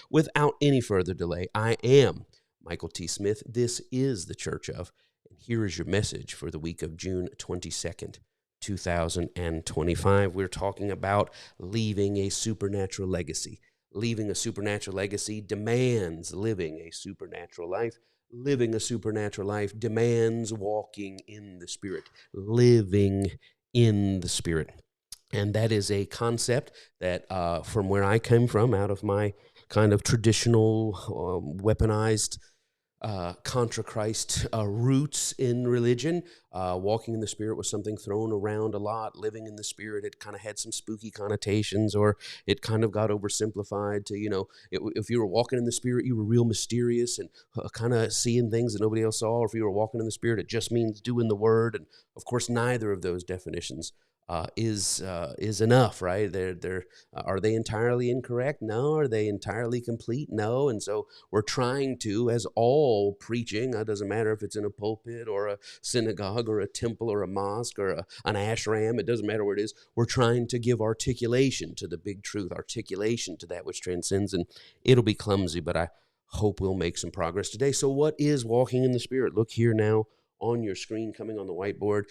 Without any further delay, I am Michael T. Smith. This is the Church of, and here is your message for the week of June 22nd, 2025. We're talking about leaving a supernatural legacy. Leaving a supernatural legacy demands living a supernatural life. Living a supernatural life demands walking in the Spirit, living in the Spirit. And that is a concept that from where I came from, out of my kind of traditional, weaponized, contra Christ roots in religion. Walking in the Spirit was something thrown around a lot. Living in the Spirit, it kind of had some spooky connotations, or it kind of got oversimplified to, if you were walking in the Spirit, you were real mysterious and kind of seeing things that nobody else saw. Or if you were walking in the Spirit, it just means doing the Word. And of course, neither of those definitions is enough, right? Are they entirely incorrect? No. Are they entirely complete? No. And so we're trying to, as all preaching, it doesn't matter if it's in a pulpit or a synagogue or a temple or a mosque or an ashram, it doesn't matter where it is, we're trying to give articulation to the big truth, articulation to that which transcends, and it'll be clumsy, but I hope we'll make some progress today. So what is walking in the Spirit? Look here now on your screen coming on the whiteboard.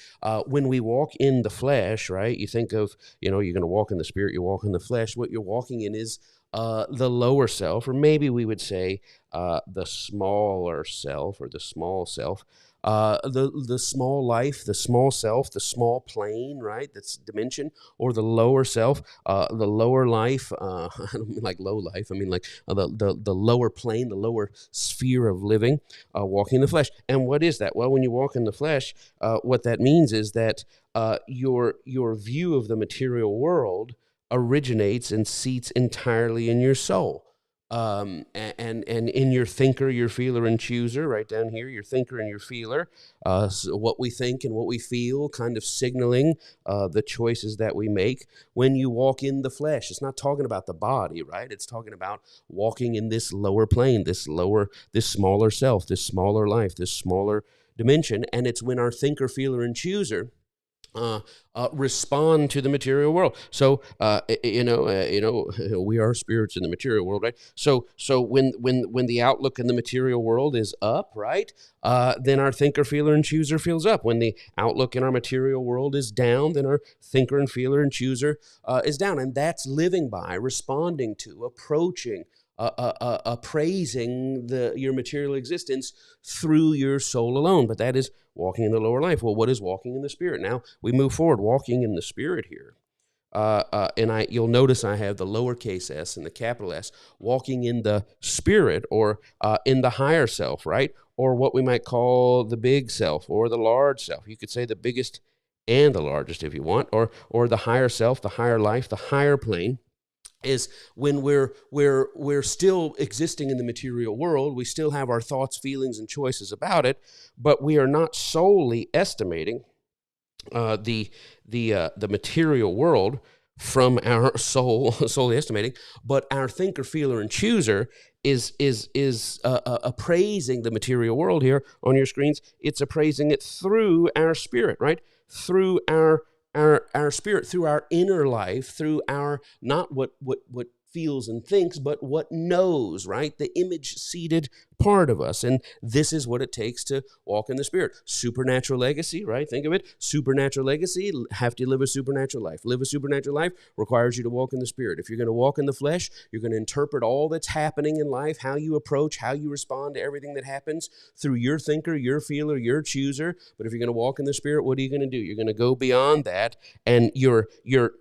When we walk in the flesh, right, you think of, you're going to walk in the Spirit, you walk in the flesh. What you're walking in is the lower self, or maybe we would say the smaller self, or the small self. The small life, the small self, the small plane, right? That's dimension, or the lower self, the lower life. I don't mean like low life. I mean like the lower plane, the lower sphere of living, walking in the flesh. And what is that? Well, when you walk in the flesh, what that means is that your view of the material world originates and seats entirely in your soul. And in your thinker, your feeler, and chooser, right down here, your thinker and your feeler, so what we think and what we feel, kind of signaling the choices that we make when you walk in the flesh. It's not talking about the body, right? It's talking about walking in this lower plane, this smaller self, this smaller life, this smaller dimension. And it's when our thinker, feeler, and chooser respond to the material world. So, we are spirits in the material world, right? So when the outlook in the material world is up, right, then our thinker, feeler, and chooser feels up. When the outlook in our material world is down, then our thinker and feeler and chooser is down. And that's living by, responding to, approaching, appraising your material existence through your soul alone. But that is walking in the lower life. Well, what is walking in the Spirit? Now we move forward, walking in the Spirit here. And you'll notice I have the lowercase s and the capital S, walking in the Spirit, or in the higher self, right? Or what we might call the big self, or the large self. You could say the biggest and the largest if you want, or the higher self, the higher life, the higher plane. Is when we're still existing in the material world. We still have our thoughts, feelings, and choices about it, but we are not solely estimating the material world from our soul, solely estimating, but our thinker, feeler, and chooser is appraising the material world here on your screens. It's appraising it through our spirit, right? Through our spirit, through our inner life, through our, not what feels and thinks, but what knows, right? The image-seated part of us. And this is what it takes to walk in the Spirit. Supernatural legacy, right? Think of it. Supernatural legacy, have to live a supernatural life. Live a supernatural life requires you to walk in the Spirit. If you're going to walk in the flesh, you're going to interpret all that's happening in life, how you approach, how you respond to everything that happens through your thinker, your feeler, your chooser. But if you're going to walk in the Spirit, what are you going to do? You're going to go beyond that, and your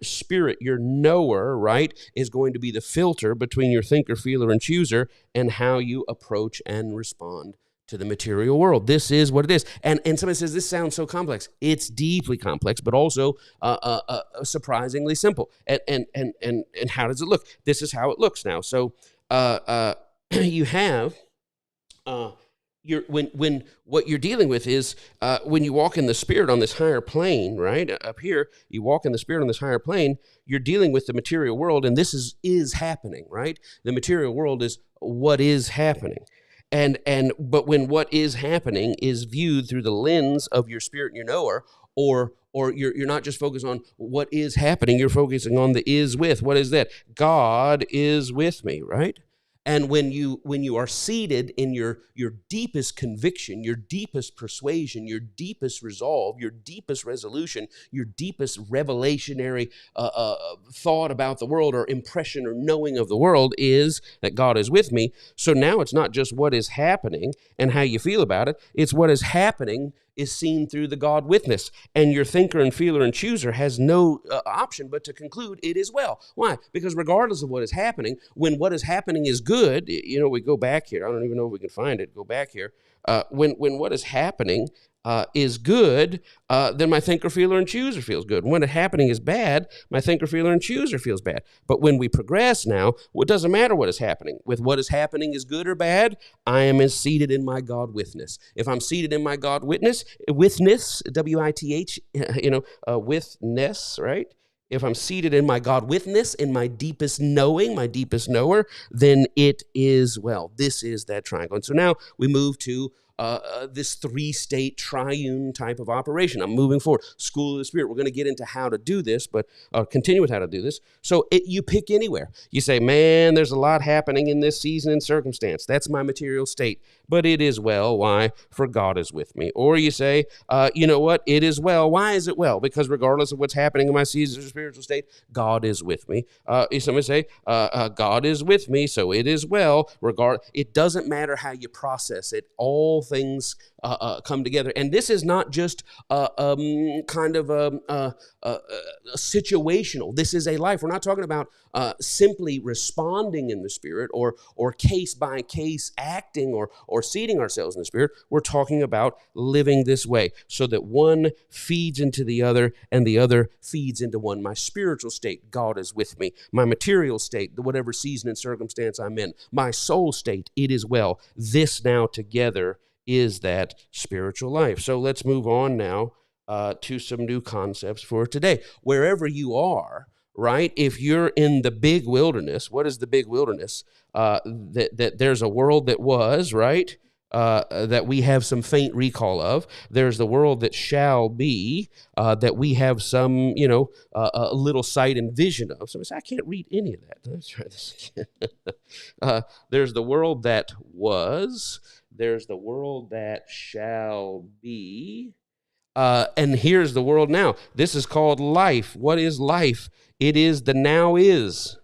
spirit, your knower, right, is going to be the filter between your thinker, feeler, and chooser, and how you approach and respond to the material world. This is what it is. And somebody says, this sounds so complex. It's deeply complex, but also surprisingly simple. And how does it look? This is how it looks now. So you have when what you're dealing with is when you walk in the Spirit on this higher plane, right? Up here, you walk in the Spirit on this higher plane, you're dealing with the material world, and this is happening, right? The material world is what is happening. But when what is happening is viewed through the lens of your spirit and your knower, or you're not just focused on what is happening, you're focusing on the is with. What is that? God is with me, right? And when you are seated in your deepest conviction, your deepest persuasion, your deepest resolve, your deepest resolution, your deepest revelationary thought about the world or impression or knowing of the world is that God is with me. So now it's not just what is happening and how you feel about it. It's what is happening is seen through the God witness. And your thinker and feeler and chooser has no option but to conclude it is well. Why? Because regardless of what is happening, when what is happening is good, we go back here. I don't even know if we can find it. Go back here. When what is happening is good, then my thinker, feeler, and chooser feels good. When it happening is bad, my thinker, feeler, and chooser feels bad. But when we progress now, it doesn't matter what is happening. With what is happening is good or bad, I am seated in my God witness. If I'm seated in my God witness, W-I-T-H, witness, right? If I'm seated in my God witness, in my deepest knowing, my deepest knower, then it is well. This is that triangle. And so now we move to this three-state triune type of operation. I'm moving forward. School of the Spirit. We're going to get into how to do this, but continue with how to do this. So you pick anywhere. You say, man, there's a lot happening in this season and circumstance. That's my material state. But it is well. Why? For God is with me. Or you say, you know what? It is well. Why is it well? Because regardless of what's happening in my season or spiritual state, God is with me. Somebody say, God is with me, so it is well. It doesn't matter how you process it. All things come together. And this is not just kind of situational. This is a life. We're not talking about simply responding in the Spirit or case by case acting or seating ourselves in the Spirit. We're talking about living this way so that one feeds into the other and the other feeds into one. My spiritual state, God is with me. My material state, whatever season and circumstance I'm in. My soul state, it is well. This now together is that spiritual life. So let's move on now to some new concepts for today. Wherever you are, right? If you're in the big wilderness, what is the big wilderness? That there's a world that was, right? That we have some faint recall of. There's the world that shall be, that we have some, a little sight and vision of. So I can't read any of that. Let's try this again. There's the world that was. There's the world that shall be. And here's the world now. This is called life. What is life? It is the now is.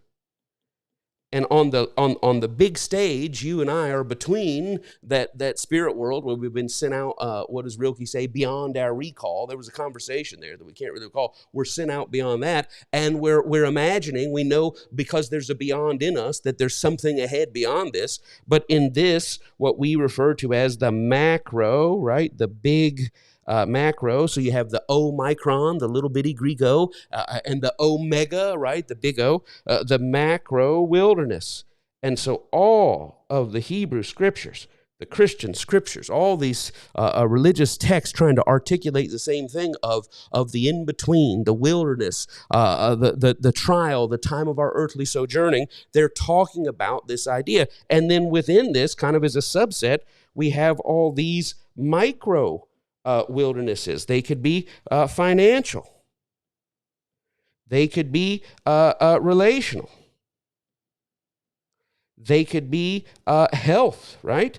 And on the big stage, you and I are between that spirit world where we've been sent out, what does Rilke say, beyond our recall. There was a conversation there that we can't really recall. We're sent out beyond that, and we're imagining, we know because there's a beyond in us, that there's something ahead beyond this. But in this, what we refer to as the macro, right, the big macro. So you have the Omicron, the little bitty Greek O, and the Omega, right, the big O, the macro wilderness. And so all of the Hebrew scriptures, the Christian scriptures, all these religious texts trying to articulate the same thing of the in-between, the wilderness, the trial, the time of our earthly sojourning, they're talking about this idea. And then within this, kind of as a subset, we have all these micro wildernesses. They could be financial. They could be relational. They could be health, right?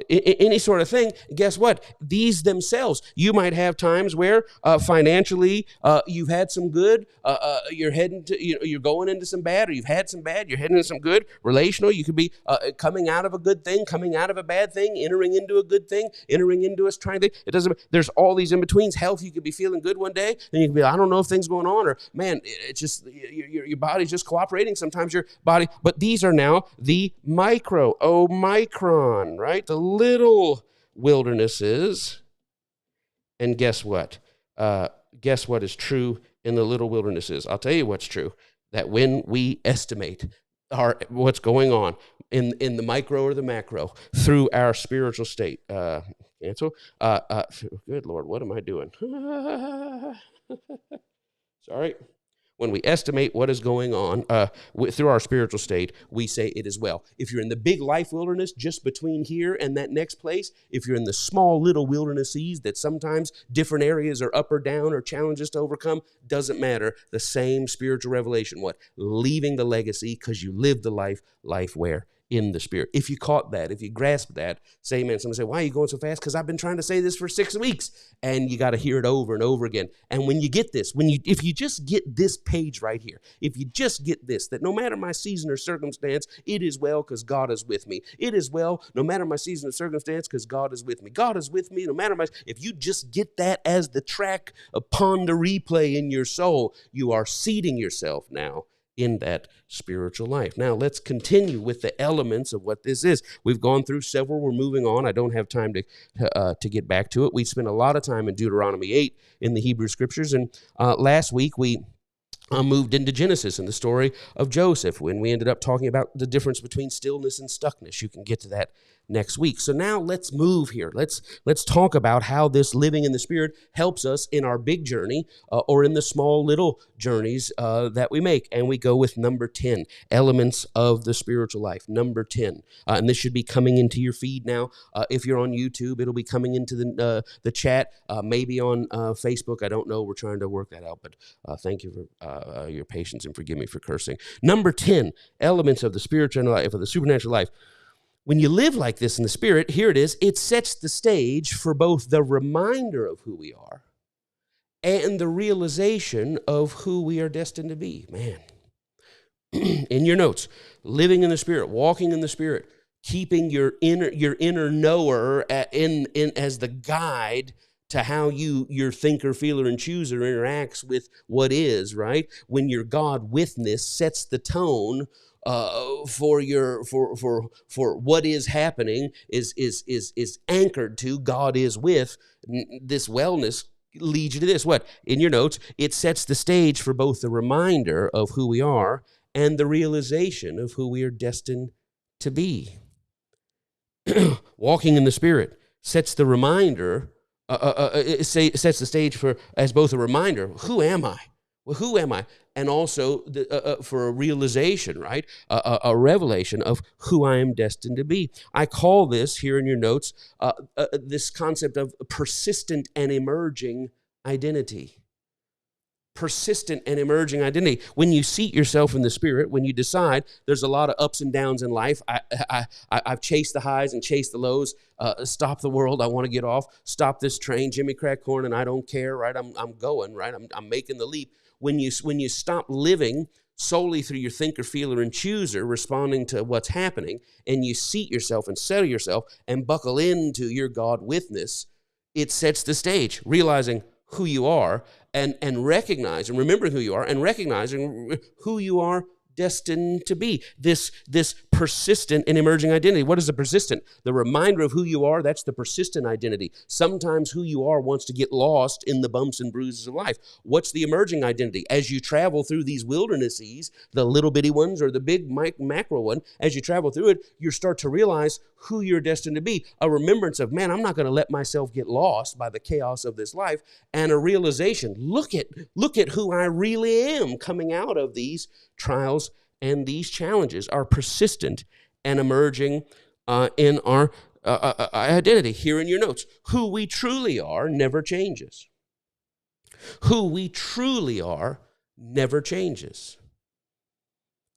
Any sort of thing. Guess what? These themselves, you might have times where financially you've had some good, you're heading to, you're going into some bad, or you've had some bad, you're heading into some good. Relational, you could be coming out of a good thing, coming out of a bad thing, entering into a good thing, entering into a trying thing. It doesn't. There's all these in betweens. Health, you could be feeling good one day, and you could be, I don't know if things going on, or man, it's just your body's just cooperating. Sometimes your body, but these are now the micro, Omicron, right? The little wildernesses. And guess what? Guess what is true in the little wildernesses? I'll tell you what's true. That when we estimate what's going on in the micro or the macro through our spiritual state. Cancel. Good Lord, what am I doing? Sorry. When we estimate what is going on through our spiritual state, we say it is well. If you're in the big life wilderness just between here and that next place, if you're in the small little wildernesses that sometimes different areas are up or down or challenges to overcome, doesn't matter. The same spiritual revelation. What? Leaving the legacy because you live the life where? in the Spirit. If you caught that, if you grasped that, say amen. Someone say, why are you going so fast? Because I've been trying to say this for 6 weeks. And you got to hear it over and over again. And when you get this, if you just get this page right here, if you just get this, that no matter my season or circumstance, it is well because God is with me. It is well no matter my season or circumstance because God is with me. God is with me no matter my... If you just get that as the track upon the replay in your soul, you are seating yourself now in that spiritual life. Now, let's continue with the elements of what this is. We've gone through several. We're moving on. I don't have time to get back to it. We spent a lot of time in Deuteronomy 8 in the Hebrew Scriptures, and last week we moved into Genesis and the story of Joseph when we ended up talking about the difference between stillness and stuckness. You can get to that next week. So now let's move here. Let's talk about how this living in the Spirit helps us in our big journey or in the small little journeys that we make. And we go with number 10, elements of the spiritual life. Number 10. And this should be coming into your feed now. If you're on YouTube, it'll be coming into the chat, maybe on Facebook. I don't know. We're trying to work that out, but thank you for your patience and forgive me for cursing. Number 10, elements of the spiritual life, of the supernatural life. When you live like this in the Spirit, here it is, it sets the stage for both the reminder of who we are and the realization of who we are destined to be. Man, in your notes, living in the Spirit, walking in the Spirit, keeping your inner knower in as the guide to how your thinker, feeler, and chooser interacts with what is, right? When your God witness sets the tone for what is happening is anchored to God is with. This wellness leads you to this. What? In your notes, it sets the stage for both the reminder of who we are and the realization of who we are destined to be. Walking in the Spirit sets the reminder, sets the stage for as both a reminder, who am I? Well, who am I? And also for a realization, right? A revelation of who I am destined to be. I call this, here in your notes, this concept of persistent and emerging identity. Persistent and emerging identity. When you seat yourself in the Spirit, when you decide there's a lot of ups and downs in life, I've chased the highs and chased the lows. Stop the world, I want to get off. Stop this train, Jimmy Crack Corn, and I don't care, right? I'm going, right? I'm making the leap. When you stop living solely through your thinker, feeler, and chooser, responding to what's happening, and you seat yourself and settle yourself and buckle into your God witness, it sets the stage, realizing who you are and recognize and remember who you are and recognizing who you are destined to be. This persistent and emerging identity. What is the persistent? The reminder of who you are, that's the persistent identity. Sometimes who you are wants to get lost in the bumps and bruises of life. What's the emerging identity? As you travel through these wildernesses, the little bitty ones or the big macro one, as you travel through it, you start to realize who you're destined to be. A remembrance of, man, I'm not going to let myself get lost by the chaos of this life, and a realization, look at who I really am coming out of these trials and these challenges are persistent and emerging in our identity. Here in your notes, who we truly are never changes. Who we truly are never changes.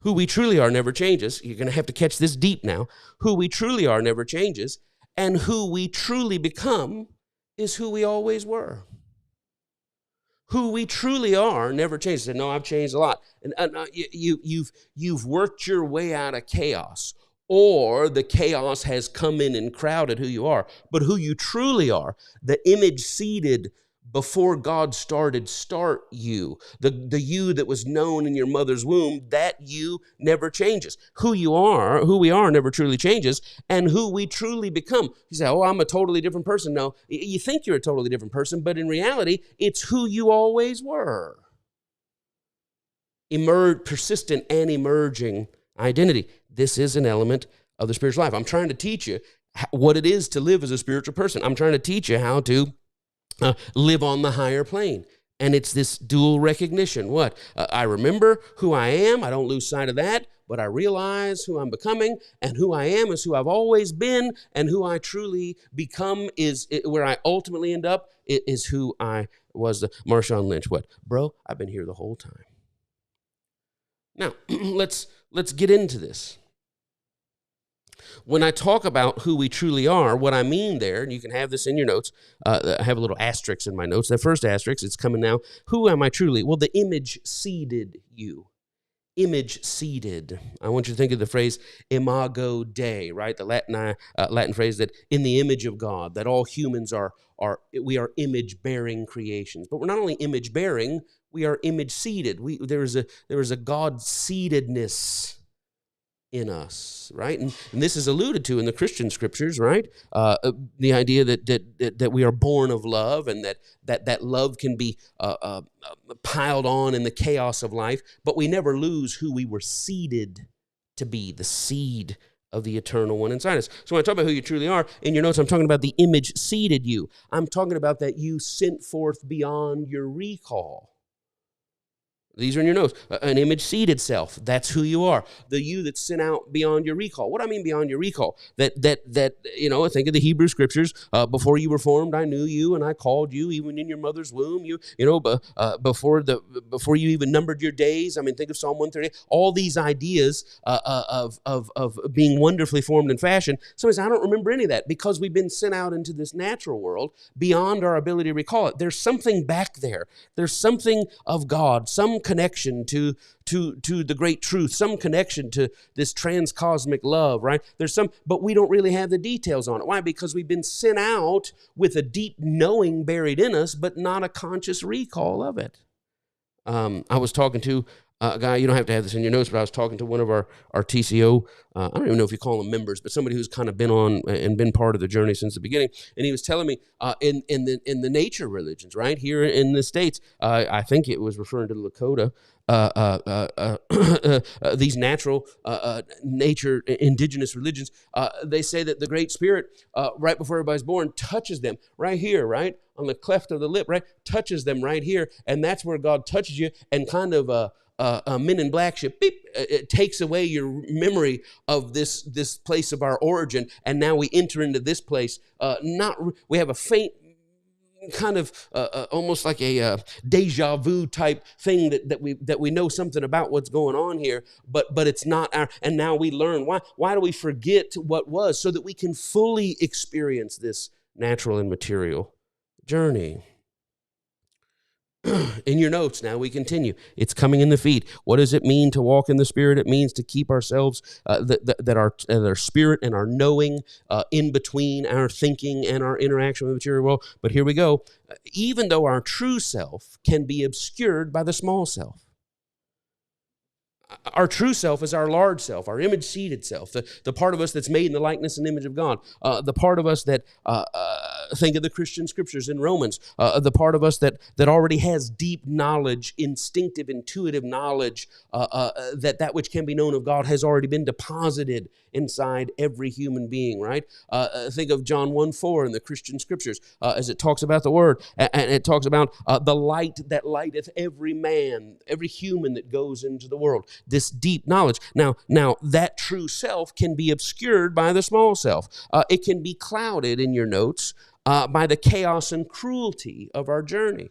Who we truly are never changes. You're going to have to catch this deep now. Who we truly are never changes, and who we truly become is who we always were. Who we truly are never changes. No, I've changed a lot. And you've worked your way out of chaos, or the chaos has come in and crowded who you are. But who you truly are, the image seated before God start you, the you that was known in your mother's womb, that you never changes. Who we are never truly changes, and who we truly become. You say, oh, I'm a totally different person. No, you think you're a totally different person, but in reality, it's who you always were. Persistent and emerging identity. This is an element of the spiritual life. I'm trying to teach you what it is to live as a spiritual person. I'm trying to teach you how to live on the higher plane. And it's this dual recognition. What? I remember who I am. I don't lose sight of that. But I realize who I'm becoming, and who I am is who I've always been, and who I truly become is where I ultimately end up is who I was. Marshawn Lynch. What? Bro, I've been here the whole time. Now, let's get into this. When I talk about who we truly are, what I mean there, and you can have this in your notes, I have a little asterisk in my notes. That first asterisk, it's coming now. Who am I truly? Well, the image seeded you. Image seated. I want you to think of the phrase imago Dei, right? The Latin phrase that in the image of God, that all humans we are image bearing creations. But we're not only image bearing, we are image seated. There is a God seatedness in us, right? And this is alluded to in the Christian scriptures, right? The idea that we are born of love, and that love can be piled on in the chaos of life, but we never lose who we were seeded to be, the seed of the eternal one inside us. So when I talk about who you truly are, in your notes, I'm talking about the image seeded you. I'm talking about that you sent forth beyond your recall. These are in your notes. An image seeded self. That's who you are. The you that's sent out beyond your recall. What do I mean beyond your recall? That think of the Hebrew scriptures. Before you were formed, I knew you, and I called you, even in your mother's womb. Before you even numbered your days. I mean, think of Psalm 138. All these ideas of being wonderfully formed and fashioned. Somebody says, I don't remember any of that, because we've been sent out into this natural world beyond our ability to recall it. There's something back there. There's something of God, some connection to the great truth, some connection to this transcosmic love, right? But we don't really have the details on it. Why? Because we've been sent out with a deep knowing buried in us, but not a conscious recall of it. I was talking to a guy, you don't have to have this in your notes, but I was talking to one of our TCO, I don't even know if you call them members, but somebody who's kind of been on and been part of the journey since the beginning. And he was telling me in the nature religions, right, here in the States, I think it was referring to Lakota, these natural nature indigenous religions, they say that the Great Spirit, right before everybody's born, touches them right here, right, on the cleft of the lip, right, touches them right here, and that's where God touches you and kind of Men in Black ship, beep, it takes away your memory of this place of our origin, and now we enter into this place. We have a faint kind of almost like a deja vu type thing that we know something about what's going on here, but it's not our. And now we learn why do we forget what was, so that we can fully experience this natural and material journey. In your notes, now we continue. It's coming in the feet. What does it mean to walk in the Spirit? It means to keep ourselves, that our spirit and our knowing in between our thinking and our interaction with the material world. But here we go. Even though our true self can be obscured by the small self. Our true self is our large self, our image-seated self, the part of us that's made in the likeness and image of God, the part of us that, think of the Christian scriptures in Romans, the part of us that already has deep knowledge, instinctive, intuitive knowledge, that which can be known of God has already been deposited inside every human being, right? Think of John 1:4 in the Christian scriptures as it talks about the Word, and it talks about the light that lighteth every man, every human that goes into the world. This deep knowledge. Now that true self can be obscured by the small self. It can be clouded, in your notes, by the chaos and cruelty of our journey.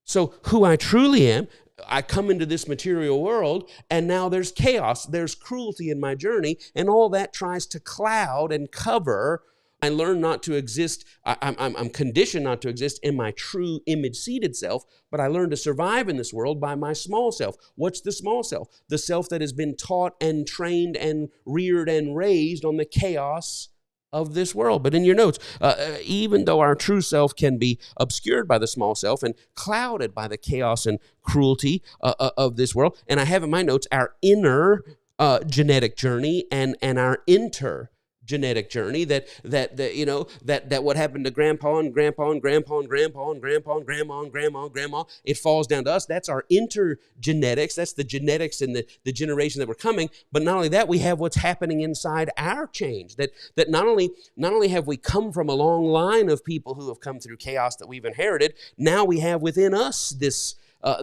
So who I truly am, I come into this material world, and now there's chaos, there's cruelty in my journey, and all that tries to cloud and cover. I learn not to exist, I'm conditioned not to exist in my true image-seated self, but I learn to survive in this world by my small self. What's the small self? The self that has been taught and trained and reared and raised on the chaos of this world. But in your notes, even though our true self can be obscured by the small self and clouded by the chaos and cruelty of this world, and I have in my notes our inner genetic journey and our genetic journey, that what happened to grandpa and grandpa and grandpa and grandpa and grandpa and grandma and grandma and grandma, it falls down to us. That's our intergenetics. That's the genetics and the generation that we're coming. But not only that, we have what's happening inside our change. That not only have we come from a long line of people who have come through chaos that we've inherited, now we have within us this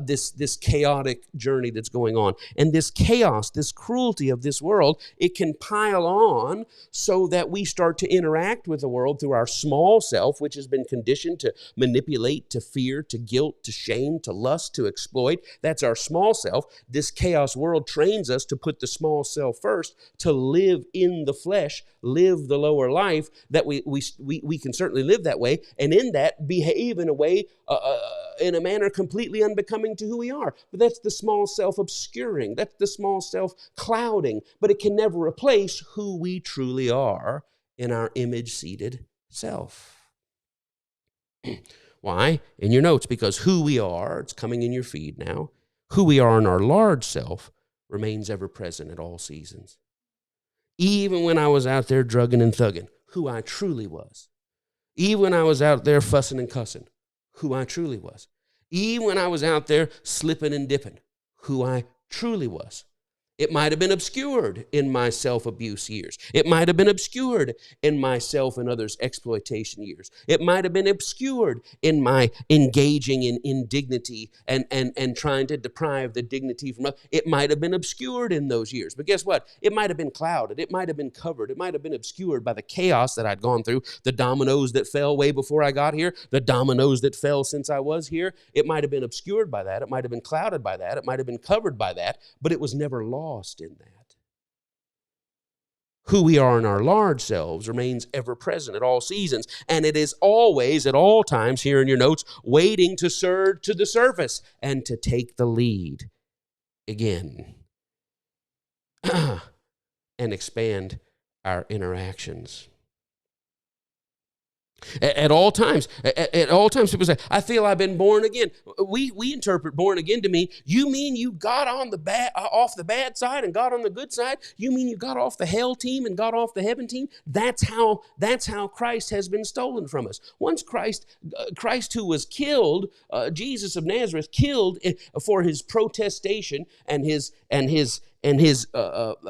this chaotic journey that's going on. And this chaos, this cruelty of this world, it can pile on so that we start to interact with the world through our small self, which has been conditioned to manipulate, to fear, to guilt, to shame, to lust, to exploit. That's our small self. This chaos world trains us to put the small self first, to live in the flesh, live the lower life, that we can certainly live that way, and in that behave in a way, in a manner completely unbecoming to who we are. But that's the small self obscuring. That's the small self clouding. But it can never replace who we truly are in our image-seated self. Why? In your notes, because who we are, it's coming in your feed now, who we are in our large self remains ever present at all seasons. Even when I was out there drugging and thugging, who I truly was. Even when I was out there fussing and cussing, who I truly was. Even when I was out there slipping and dipping, who I truly was. It might have been obscured in my self-abuse years. It might have been obscured in my self and others' exploitation years. It might have been obscured in my engaging in indignity and trying to deprive the dignity from others. It might have been obscured in those years. But guess what? It might have been clouded. It might have been covered. It might have been obscured by the chaos that I'd gone through, the dominoes that fell way before I got here, the dominoes that fell since I was here. It might have been obscured by that. It might have been clouded by that. It might have been covered by that, but it was never lost in that. Who we are in our large selves remains ever present at all seasons, and it is always, at all times, here in your notes, waiting to surge to the surface and to take the lead again and expand our interactions. At all times, people say, I feel I've been born again. We interpret born again to mean, you mean you got on off the bad side and got on the good side? You mean you got off the hell team and got off the heaven team? That's how Christ has been stolen from us. Once Christ who was killed, Jesus of Nazareth, killed for his protestation and his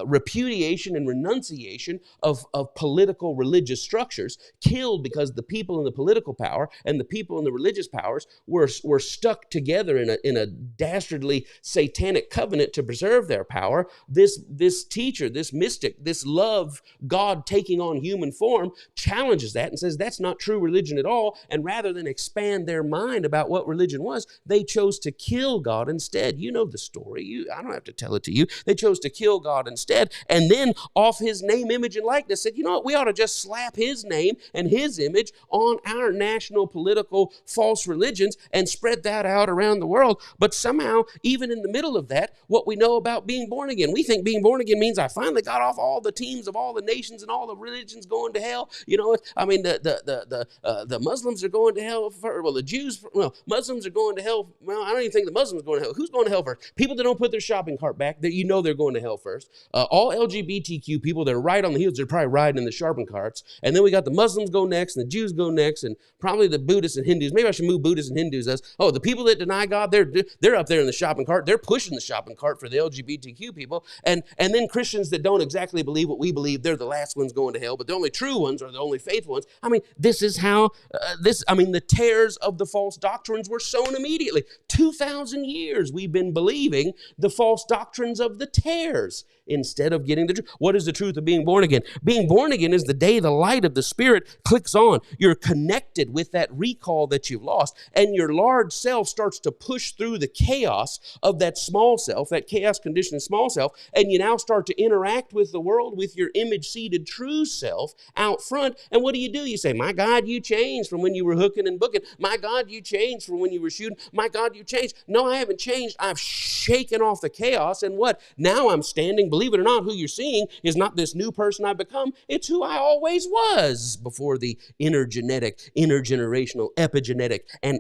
repudiation and renunciation of political religious structures, killed because the people in the political power and the people in the religious powers were stuck together in a dastardly satanic covenant to preserve their power. This teacher, this mystic, this love God taking on human form challenges that and says that's not true religion at all. And rather than expand their mind about what religion was, they chose to kill God instead. You know the story. I don't have to tell it to you. They chose to kill God instead, and then off his name, image, and likeness said, you know what, we ought to just slap his name and his image on our national political false religions and spread that out around the world. But somehow, even in the middle of that, what we know about being born again, we think being born again means I finally got off all the teams of all the nations and all the religions going to hell. You know, I mean, the Muslims are going to hell. The Jews, Muslims are going to hell. Well, I don't even think the Muslims are going to hell. Who's going to hell first? People that don't put their shopping cart back, that you know they're going to hell first. All LGBTQ people that are right on the heels, they're probably riding in the shopping carts. And then we got the Muslims go next, and the Jews go next, and probably the Buddhists and Hindus. Maybe I should move Buddhists and Hindus as, the people that deny God, they're up there in the shopping cart. They're pushing the shopping cart for the LGBTQ people. And then Christians that don't exactly believe what we believe, they're the last ones going to hell, but the only true ones are the only faithful ones. I mean, this is how, the tares of the false doctrines were sown immediately. 2,000 years we've been believing the false doctrines of the tares instead of getting the truth. What is the truth of being born again? Being born again is the day the light of the Spirit clicks on. You're connected with that recall that you've lost, and your large self starts to push through the chaos of that small self, that chaos conditioned small self, and you now start to interact with the world with your image-seated true self out front. And what do? You say, my God, you changed from when you were hooking and booking. My God, you changed from when you were shooting. My God, you changed. No, I haven't changed. I've shaken off the chaos, and what? Now I'm standing. Believe it or not, who you're seeing is not this new person I've become. It's who I always was before the intergenetic, intergenerational, epigenetic, and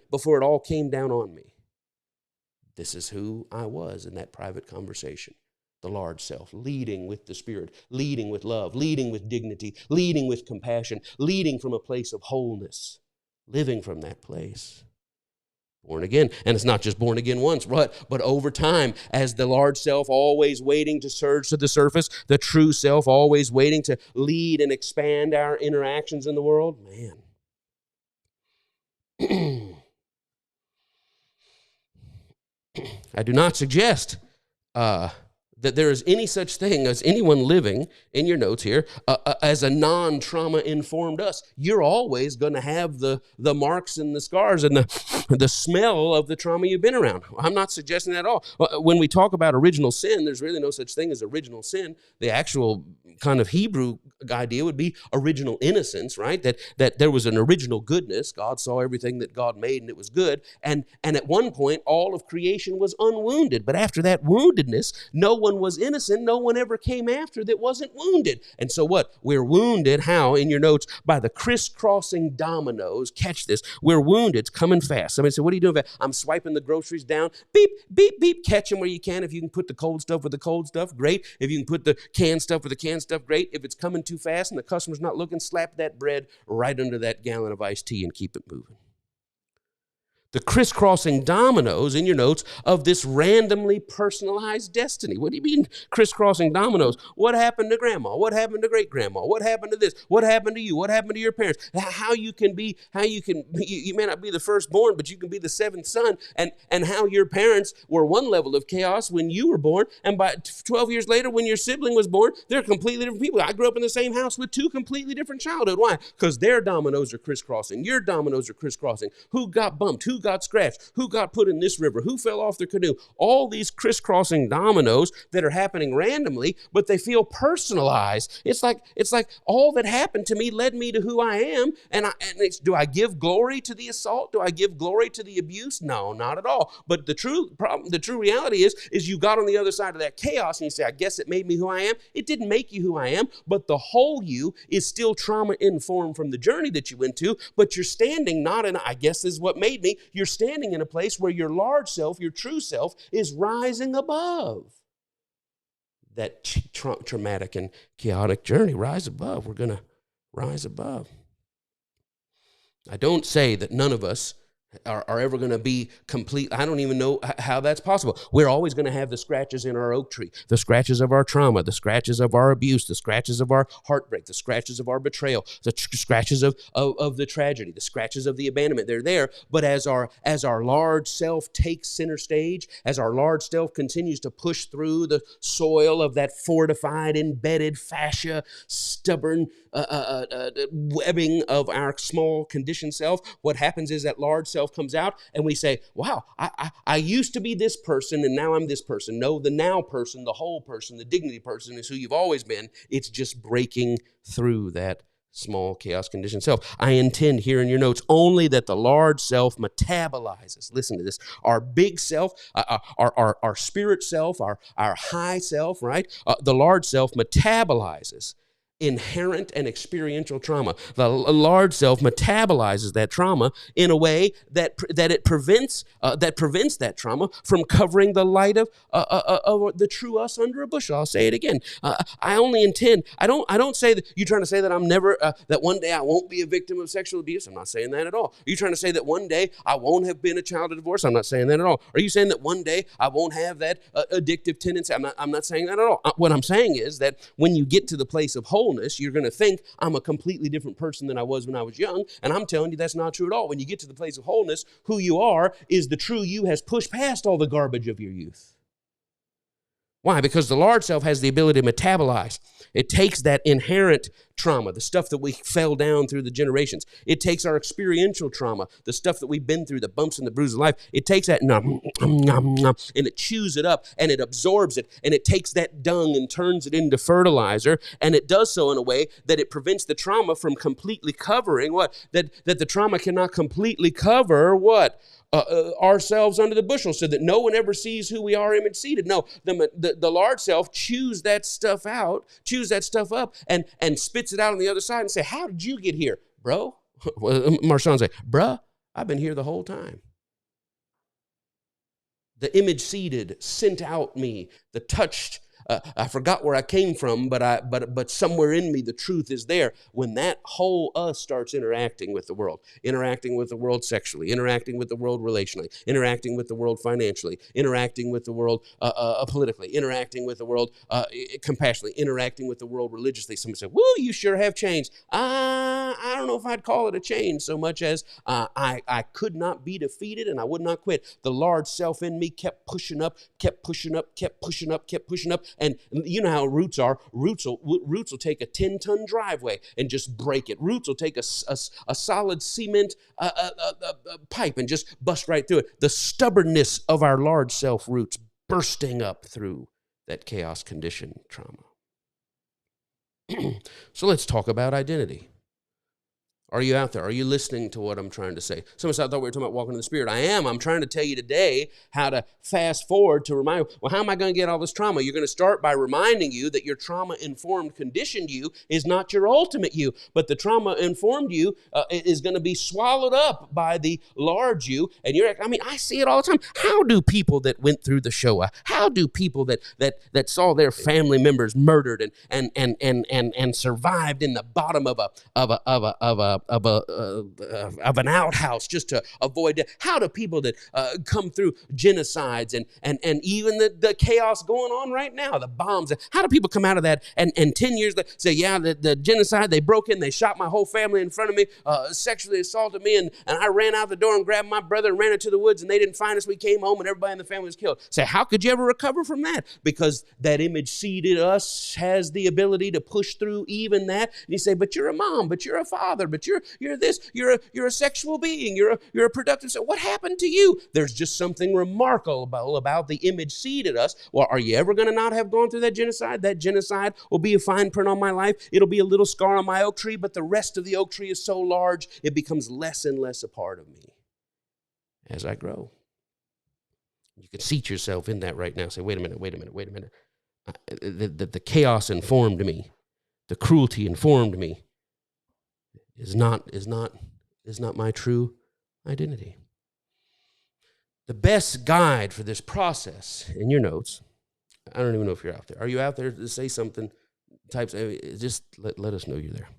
before it all came down on me. This is who I was in that private conversation. The large self, leading with the Spirit, leading with love, leading with dignity, leading with compassion, leading from a place of wholeness, living from that place. Born again. And it's not just born again once, but over time, as the large self always waiting to surge to the surface, the true self always waiting to lead and expand our interactions in the world. Man. I do not suggest that there is any such thing as anyone living, in your notes here, as a non-trauma informed us. You're always going to have the marks and the scars and the smell of the trauma you've been around. I'm not suggesting that at all. When we talk about original sin, there's really no such thing as original sin. The actual kind of Hebrew idea would be original innocence, right? That there was an original goodness. God saw everything that God made and it was good. And at one point, all of creation was unwounded. But after that woundedness, no one was innocent. No one ever came after that wasn't wounded. And so what? We're wounded, how? In your notes, by the crisscrossing dominoes. Catch this. We're wounded. It's coming fast. Somebody said, what are you doing? I'm swiping the groceries down. Beep, beep, beep. Catch them where you can. If you can put the cold stuff with the cold stuff, great. If you can put the canned stuff with the canned stuff, great. If it's coming too fast and the customer's not looking, slap that bread right under that gallon of iced tea and keep it moving. The crisscrossing dominoes, in your notes, of this randomly personalized destiny. What do you mean crisscrossing dominoes? What happened to grandma? What happened to great-grandma? What happened to this? What happened to you? What happened to your parents? You may not be the firstborn, but you can be the seventh son, and how your parents were one level of chaos when you were born, and by 12 years later, when your sibling was born, they're completely different people. I grew up in the same house with two completely different childhood. Why? Because their dominoes are crisscrossing. Your dominoes are crisscrossing. Who got bumped? Who got scratched? Who got put in this river? Who fell off their canoe? All these crisscrossing dominoes that are happening randomly, but they feel personalized. It's like all that happened to me led me to who I am. Do I give glory to the assault? Do I give glory to the abuse? No, not at all. But the true reality is you got on the other side of that chaos and you say, I guess it made me who I am. It didn't make you who I am, but the whole you is still trauma informed from the journey that you went to, but you're standing not in, I guess this is what made me, you're standing in a place where your large self, your true self, is rising above that traumatic and chaotic journey. Rise above. We're going to rise above. I don't say that none of us are ever going to be complete. I don't even know how that's possible. We're always going to have the scratches in our oak tree, the scratches of our trauma, the scratches of our abuse, the scratches of our heartbreak, the scratches of our betrayal, the scratches of the tragedy, the scratches of the abandonment. They're there. But as our large self takes center stage, as our large self continues to push through the soil of that fortified, embedded fascia, stubborn webbing of our small conditioned self, what happens is that large self comes out and we say, wow, I used to be this person and now I'm this person. No, the now person, the whole person, the dignity person is who you've always been. It's just breaking through that small chaos conditioned self. I intend here in your notes only that the large self metabolizes. Listen to this. Our big self, our spirit self, our high self, right? The large self metabolizes inherent and experiential trauma. The large self metabolizes that trauma in a way that it prevents that trauma from covering the light of the true us under a bushel. I'll say it again. I only intend. I don't say that you're trying to say that I'm never that one day I won't be a victim of sexual abuse. I'm not saying that at all. Are you trying to say that one day I won't have been a child of divorce? I'm not saying that at all. Are you saying that one day I won't have that addictive tendency? I'm not saying that at all. What I'm saying is that when you get to the place of wholeness, you're going to think I'm a completely different person than I was when I was young, and I'm telling you that's not true at all. When you get to the place of wholeness, who you are is the true you has pushed past all the garbage of your youth. Why? Because the large self has the ability to metabolize. It takes that inherent trauma, the stuff that we fell down through the generations. It takes our experiential trauma, the stuff that we've been through, the bumps and the bruises of life. It takes that and it chews it up and it absorbs it and it takes that dung and turns it into fertilizer, and it does so in a way that it prevents the trauma from completely covering what? That the trauma cannot completely cover what? Ourselves under the bushel, so that no one ever sees who we are image seated. No, the large self chews that stuff up, and spits it out on the other side and say, how did you get here, bro? Marshawn say, bruh, I've been here the whole time. The image seated sent out me, the touched. I forgot where I came from, but somewhere in me the truth is there. When that whole us starts interacting with the world sexually, interacting with the world relationally, interacting with the world financially, interacting with the world politically, interacting with the world compassionately, interacting with the world religiously. Somebody said, "Woo, you sure have changed." I don't know if I'd call it a change so much as I could not be defeated and I would not quit. The large self in me kept pushing up, kept pushing up, kept pushing up, kept pushing up. And you know how roots are. Roots will take a 10-ton driveway and just break it. Roots will take a solid cement pipe and just bust right through it. The stubbornness of our large self roots bursting up through that chaos condition trauma. So let's talk about identity. Are you out there? Are you listening to what I'm trying to say? Someone said, I thought we were talking about walking in the Spirit. I am. I'm trying to tell you today how to fast forward to remind you, well, how am I going to get all this trauma? You're going to start by reminding you that your trauma-informed conditioned you is not your ultimate you, but the trauma-informed you is going to be swallowed up by the large you. And I see it all the time. How do people that went through the Shoah, how do people that saw their family members murdered and survived in the bottom of an outhouse just to avoid death? How do people that come through genocides and even the chaos going on right now, the bombs, how do people come out of that and 10 years later say, yeah, the genocide, they broke in, they shot my whole family in front of me, sexually assaulted me, and I ran out the door and grabbed my brother and ran into the woods, and they didn't find us. We came home and everybody in the family was killed. Say, how could you ever recover from that? Because that image seeded us has the ability to push through even that. And you say, but you're a mom, but you're a father, but you're this, you're a sexual being, you're a productive. So what happened to you? There's just something remarkable about the image seeded us. Well, are you ever going to not have gone through that genocide? That genocide will be a fine print on my life. It'll be a little scar on my oak tree, but the rest of the oak tree is so large, it becomes less and less a part of me as I grow. You can seat yourself in that right now. Say, wait a minute. The chaos informed me. The cruelty informed me. Is not my true identity. The best guide for this process in your notes, I don't even know if you're out there. Are you out there to say something? Just let us know you're there.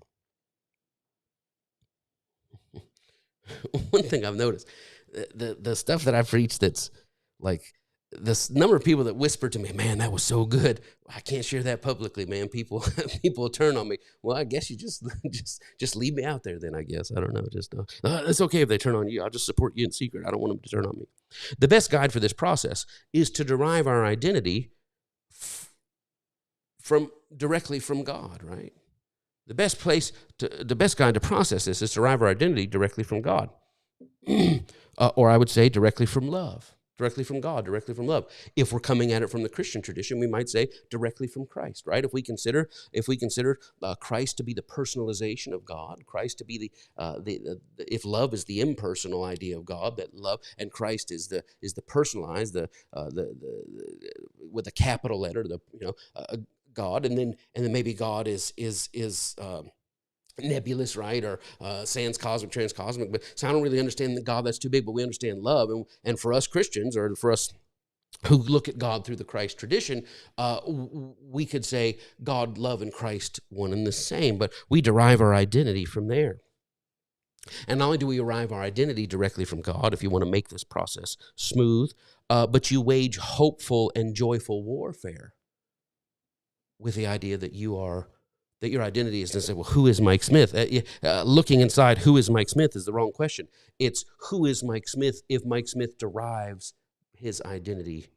One thing I've noticed, the stuff that I preach that's like, this number of people that whisper to me, man, that was so good. I can't share that publicly, man. People turn on me. Well, I guess you just leave me out there then, I guess. I don't know. It's okay if they turn on you. I'll just support you in secret. I don't want them to turn on me. The best guide for this process is to derive our identity directly from God, right? The best guide to process this is to derive our identity directly from God. Or I would say directly from love. Directly from God, directly from love. If we're coming at it from the Christian tradition, we might say directly from Christ, right? If we consider Christ to be the personalization of God, Christ to be if love is the impersonal idea of God, that love and Christ is the personalized, with a capital letter, God, and then maybe God is nebulous, right? Or sans cosmic, transcosmic. But so I don't really understand the God that's too big, but we understand love. And for us Christians, or for us who look at God through the Christ tradition, we could say God, love, and Christ one and the same. But we derive our identity from there. And not only do we derive our identity directly from God, if you want to make this process smooth, but you wage hopeful and joyful warfare with the idea that your identity is to say, well, who is Mike Smith? Looking inside, who is Mike Smith is the wrong question. It's who is Mike Smith if Mike Smith derives his identity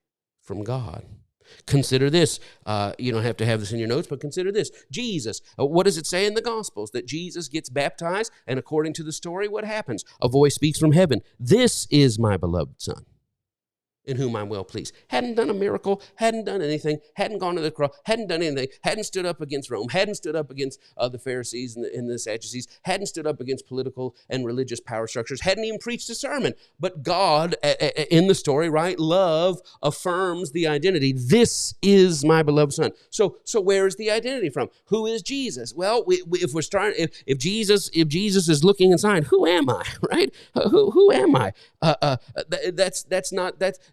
from God. Consider this. You don't have to have this in your notes, but consider this. Jesus, what does it say in the Gospels? That Jesus gets baptized, and according to the story, what happens? A voice speaks from heaven. This is my beloved Son, in whom I'm well pleased. Hadn't done a miracle, hadn't done anything, hadn't gone to the cross, hadn't done anything, hadn't stood up against Rome, hadn't stood up against the Pharisees and the Sadducees, hadn't stood up against political and religious power structures, hadn't even preached a sermon. But God, in the story, right, love affirms the identity. This is my beloved Son. So where is the identity from? Who is Jesus? Well, if Jesus is looking inside, who am I, right? Who am I?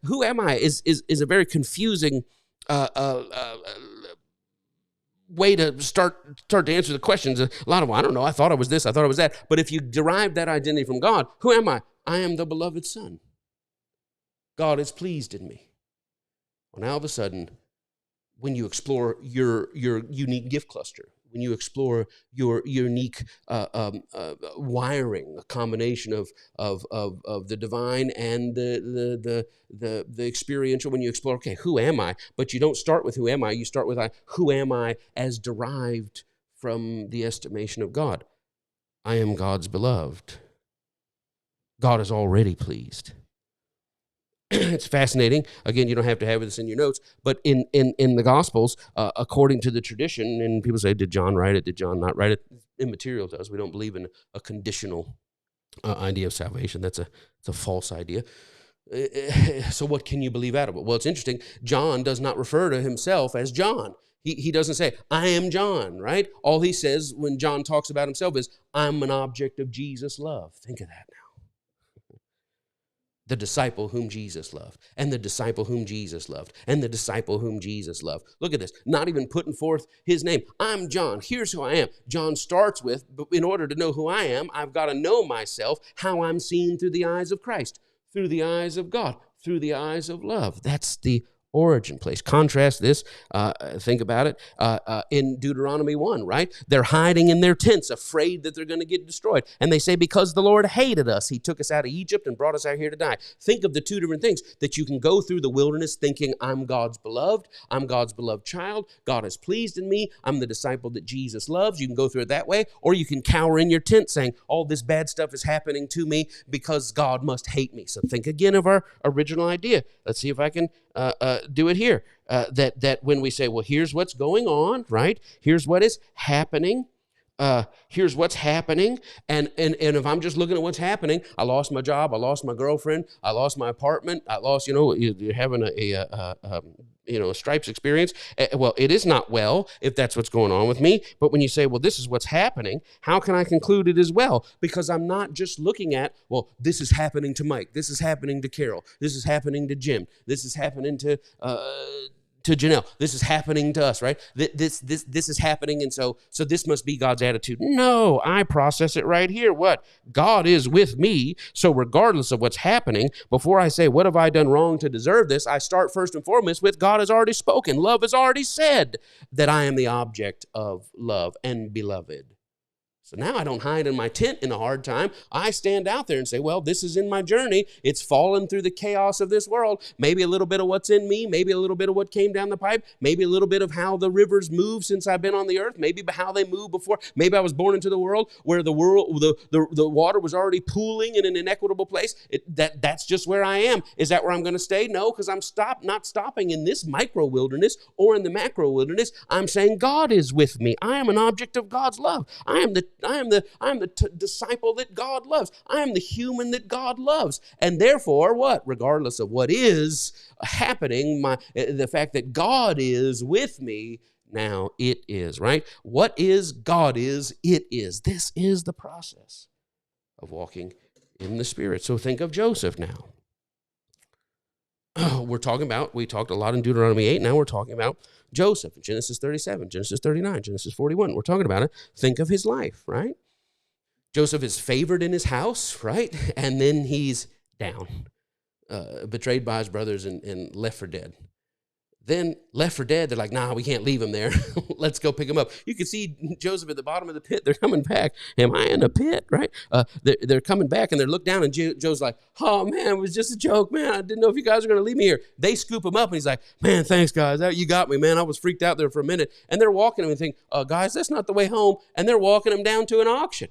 Who am I is a very confusing way to start to answer the questions. A lot of, I don't know, I thought I was this, I thought I was that. But if you derive that identity from God, who am I? I am the beloved Son. God is pleased in me. Well, now all of a sudden, when you explore your unique gift cluster, when you explore your unique wiring, a combination of the divine and the experiential. When you explore, okay, who am I? But you don't start with who am I. You start with who am I as derived from the estimation of God. I am God's beloved. God is already pleased. It's fascinating. Again, you don't have to have this in your notes, but in the Gospels, according to the tradition, and people say, did John write it? Did John not write it? Immaterial to us. We don't believe in a conditional idea of salvation. It's a false idea. So what can you believe out of it? Well, it's interesting. John does not refer to himself as John. He doesn't say, I am John, right? All he says when John talks about himself is, I'm an object of Jesus' love. Think of that now. The disciple whom Jesus loved, and the disciple whom Jesus loved, and the disciple whom Jesus loved. Look at this, not even putting forth his name. I'm John, here's who I am. John starts with, but in order to know who I am, I've got to know myself, how I'm seen through the eyes of Christ, through the eyes of God, through the eyes of love. That's the origin place. Contrast this, think about it, in Deuteronomy 1, right? They're hiding in their tents, afraid that they're going to get destroyed. And they say, because the Lord hated us, he took us out of Egypt and brought us out here to die. Think of the two different things, that you can go through the wilderness thinking, I'm God's beloved child, God is pleased in me, I'm the disciple that Jesus loves. You can go through it that way, or you can cower in your tent saying, all this bad stuff is happening to me because God must hate me. So think again of our original idea. Let's see if I can do it here. That when we say, well, here's what's going on, right? Here's what is happening. Here's what's happening. And if I'm just looking at what's happening, I lost my job, I lost my girlfriend, I lost my apartment, I lost, you're having a stripes experience. Well, it is not well if that's what's going on with me. But when you say, well, this is what's happening, how can I conclude it as well? Because I'm not just looking at, well, this is happening to Mike, this is happening to Carol, this is happening to Jim, this is happening to Janelle, this is happening to us, right? This is happening, and so this must be God's attitude. No, I process it right here. What? God is with me, so regardless of what's happening, before I say, what have I done wrong to deserve this, I start first and foremost with, God has already spoken. Love has already said that I am the object of love and beloved. So now I don't hide in my tent in a hard time. I stand out there and say, well, this is in my journey. It's fallen through the chaos of this world. Maybe a little bit of what's in me. Maybe a little bit of what came down the pipe. Maybe a little bit of how the rivers move since I've been on the earth. Maybe how they moved before. Maybe I was born into the world where the water was already pooling in an inequitable place. That's just where I am. Is that where I'm going to stay? No, because I'm not stopping in this micro wilderness or in the macro wilderness. I'm saying God is with me. I am an object of God's love. I am the disciple that God loves. I am the human that God loves. And therefore, what? Regardless of what is happening, the fact that God is with me, now it is, right? What is God is, it is. This is the process of walking in the Spirit. So think of Joseph now. We talked a lot in Deuteronomy 8. Now we're talking about Joseph, Genesis 37, Genesis 39, Genesis 41. We're talking about it. Think of his life, right? Joseph is favored in his house, right? And then he's down, betrayed by his brothers and left for dead. Then left for dead, they're like, nah, we can't leave him there. Let's go pick him up. You can see Joseph at the bottom of the pit. They're coming back. Am I in a pit, right? They're coming back, and they look down, and Joe's like, oh, man, it was just a joke, man. I didn't know if you guys are going to leave me here. They scoop him up, and he's like, man, thanks, guys. You got me, man. I was freaked out there for a minute. And they're walking him and think, guys, that's not the way home. And they're walking him down to an auction.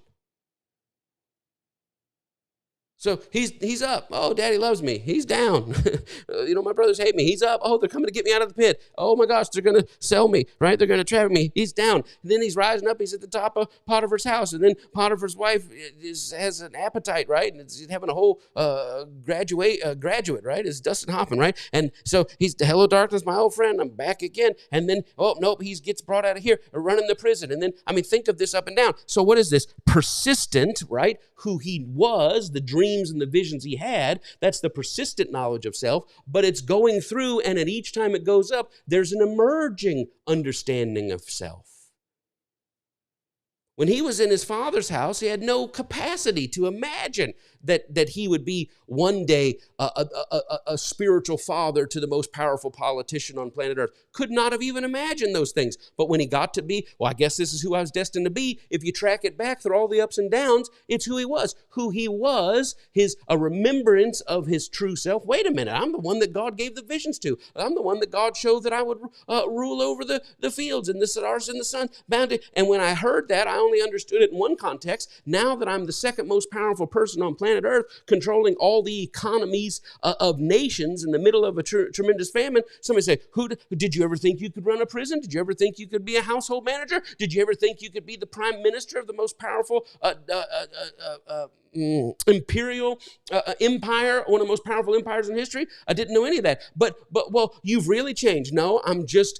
So he's up. Oh, Daddy loves me. He's down. My brothers hate me. He's up. Oh, they're coming to get me out of the pit. Oh, my gosh, they're going to sell me, right? They're going to trap me. He's down. And then he's rising up. He's at the top of Potiphar's house. And then Potiphar's wife has an appetite, right? And he's having a whole graduate, right? It's Dustin Hoffman, right? And so he's, hello, darkness, my old friend. I'm back again. And then, oh, nope, he gets brought out of here, running the prison. And then, think of this up and down. So what is this? Persistent, right? Who he was, the dreams and the visions he had, that's the persistent knowledge of self, but it's going through, and at each time it goes up, there's an emerging understanding of self. When he was in his father's house, he had no capacity to imagine that he would be one day a spiritual father to the most powerful politician on planet Earth. Could not have even imagined those things. But when he got to be, well, I guess this is who I was destined to be. If you track it back through all the ups and downs, it's who he was. Who he was, a remembrance of his true self. Wait a minute, I'm the one that God gave the visions to. I'm the one that God showed that I would rule over the fields and the stars and the sun. And when I heard that, I only understood it in one context. Now that I'm the second most powerful person on planet Earth, controlling all the economies of nations in the middle of a tremendous famine, somebody say, did you ever think you could run a prison? Did you ever think you could be a household manager? Did you ever think you could be the prime minister of the most powerful imperial empire, one of the most powerful empires in history? I didn't know any of that. But well, you've really changed. No, I'm just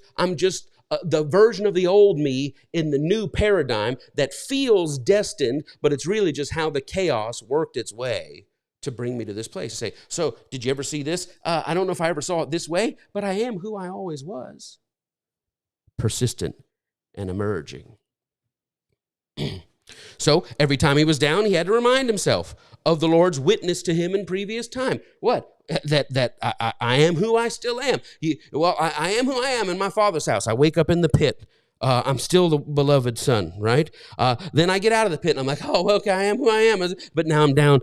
the version of the old me in the new paradigm that feels destined, but it's really just how the chaos worked its way to bring me to this place. Say, so did you ever see this? I don't know if I ever saw it this way, but I am who I always was. Persistent and emerging. So every time he was down, he had to remind himself of the Lord's witness to him in previous time. What? That I am who I still am. I am who I am in my Father's house. I wake up in the pit. I'm still the beloved son, right? Then I get out of the pit and I'm like, oh, okay, I am who I am. But now I'm down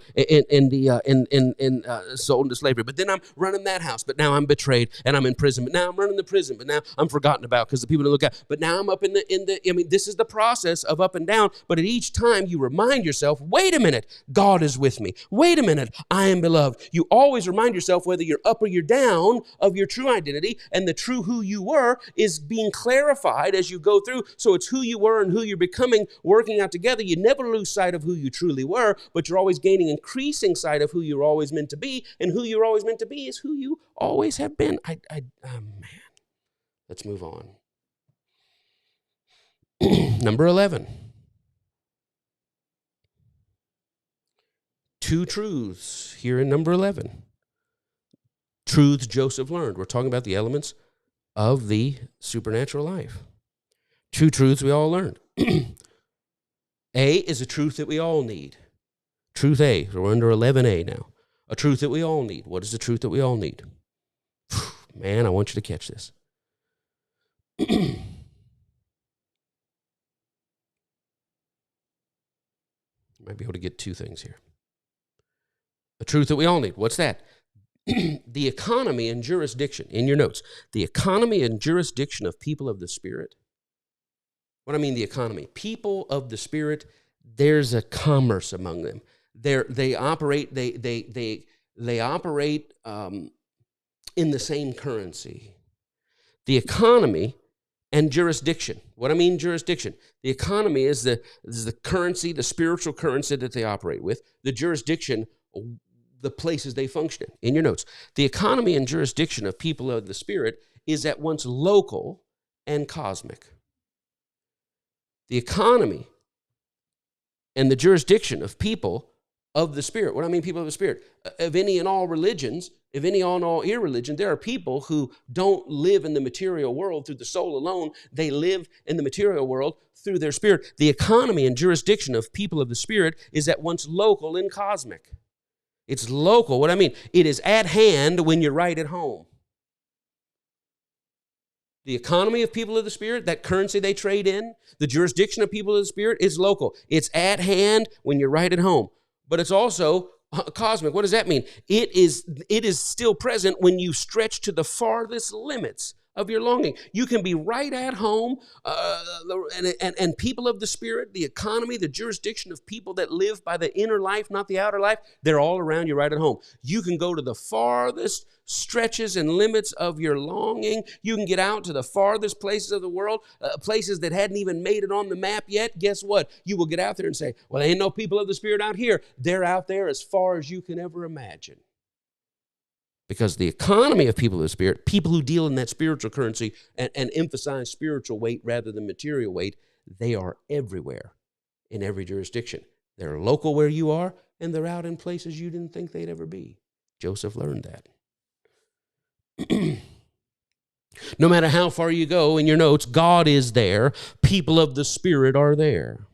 sold into slavery. But then I'm running that house. But now I'm betrayed and I'm in prison. But now I'm running the prison. But now I'm forgotten about because the people don't look out. But now I'm up this is the process of up and down. But at each time you remind yourself, wait a minute, God is with me. Wait a minute, I am beloved. You always remind yourself, whether you're up or you're down, of your true identity, and the true who you were is being clarified as you go through. So it's who you were and who you're becoming working out together. You never lose sight of who you truly were, but you're always gaining increasing sight of who you're always meant to be, and who you're always meant to be is who you always have been. Man, let's move on. Number 11. Two truths here in number 11. Truths Joseph learned. We're talking about the elements of the supernatural life. Two truths we all learned. A is a truth that we all need. Truth A. So we're under 11A now. A truth that we all need. What is the truth that we all need? Man, I want you to catch this. Might be able to get two things here. A truth that we all need. What's that? The economy and jurisdiction. In your notes. The economy and jurisdiction of people of the Spirit. What I mean, the economy. People of the Spirit, there's a commerce among them. They operate in the same currency. The economy and jurisdiction. What I mean, jurisdiction. The economy is the currency, the spiritual currency that they operate with. The jurisdiction, the places they function in. In your notes. The economy and jurisdiction of people of the Spirit is at once local and cosmic. The economy and the jurisdiction of people of the Spirit. What do I mean, people of the Spirit? Of any and all religions, of any and all irreligion, there are people who don't live in the material world through the soul alone. They live in the material world through their spirit. The economy and jurisdiction of people of the Spirit is at once local and cosmic. It's local. What I mean, it is at hand when you're right at home. The economy of people of the Spirit, that currency they trade in, the jurisdiction of people of the Spirit is local. It's at hand when you're right at home. But it's also cosmic. What does that mean? It is still present when you stretch to the farthest limits of your longing. You can be right at home, and people of the Spirit, the economy, the jurisdiction of people that live by the inner life, not the outer life, they're all around you right at home. You can go to the farthest stretches and limits of your longing. You can get out to the farthest places of the world, places that hadn't even made it on the map yet. Guess what? You will get out there and say, well, there ain't no people of the Spirit out here. They're out there as far as you can ever imagine. Because the economy of people of the Spirit, people who deal in that spiritual currency and emphasize spiritual weight rather than material weight, they are everywhere in every jurisdiction. They're local where you are, and they're out in places you didn't think they'd ever be. Joseph learned that. No matter how far you go in your notes, God is there. People of the Spirit are there.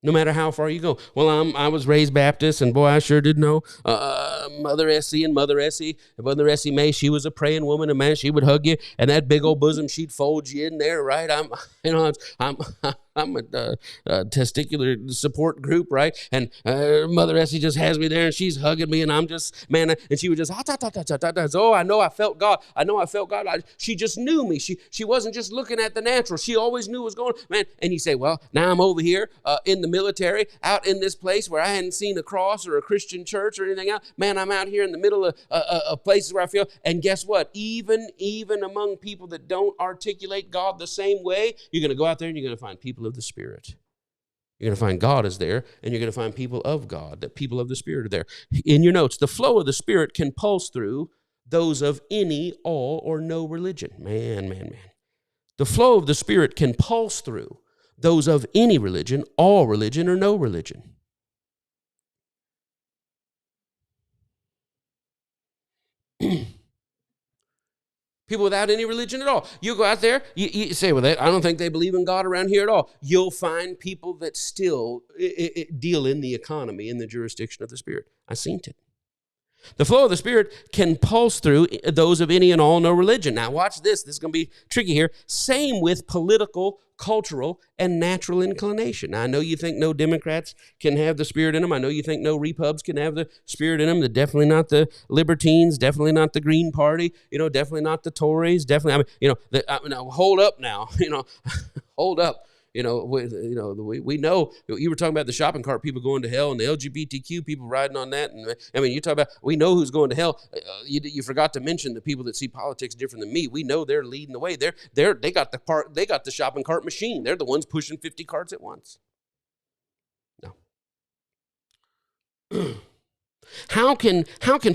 No matter how far you go. Well, I was raised Baptist, and boy, I sure did know Mother Essie and Mother Essie. Mother Essie May, she was a praying woman, and man, she would hug you, and that big old bosom, she'd fold you in there, right? I'm I'm a testicular support group, right? And Mother Essie just has me there, and she's hugging me, and I'm just, man, and she would just, oh, I know I felt God. I know I felt God. She just knew me. She wasn't just looking at the natural. She always knew what was going on, man. And you say, well, now I'm over here in the military, out in this place where I hadn't seen a cross or a Christian church or anything else. Man, I'm out here in the middle of places where I feel, and guess what? Even among people that don't articulate God the same way, you're going to go out there and you're going to find people of the Spirit. You're going to find God is there, and you're going to find people of God, that people of the Spirit are there. In your notes, the flow of the Spirit can pulse through those of any, all, or no religion. Man. The flow of the Spirit can pulse through those of any religion, all religion, or no religion. People without any religion at all. You go out there, you say, well, I don't think they believe in God around here at all. You'll find people that still deal in the economy, in the jurisdiction of the Spirit. I've seen it. The flow of the Spirit can pulse through those of any and all no religion. Now watch this. This is going to be tricky here. Same with political, cultural, and natural inclination. Now I know you think no Democrats can have the Spirit in them. I know you think no Repubs can have the Spirit in them. They're definitely not the Libertines, definitely not the Green Party, definitely not the Tories, definitely, now, hold up now, hold up. We know you were talking about the shopping cart people going to hell and the LGBTQ people riding on that. And you talk about, we know who's going to hell. You forgot to mention the people that see politics different than me. We know they're leading the way. They got the shopping cart machine. They're the ones pushing 50 carts at once. No. How can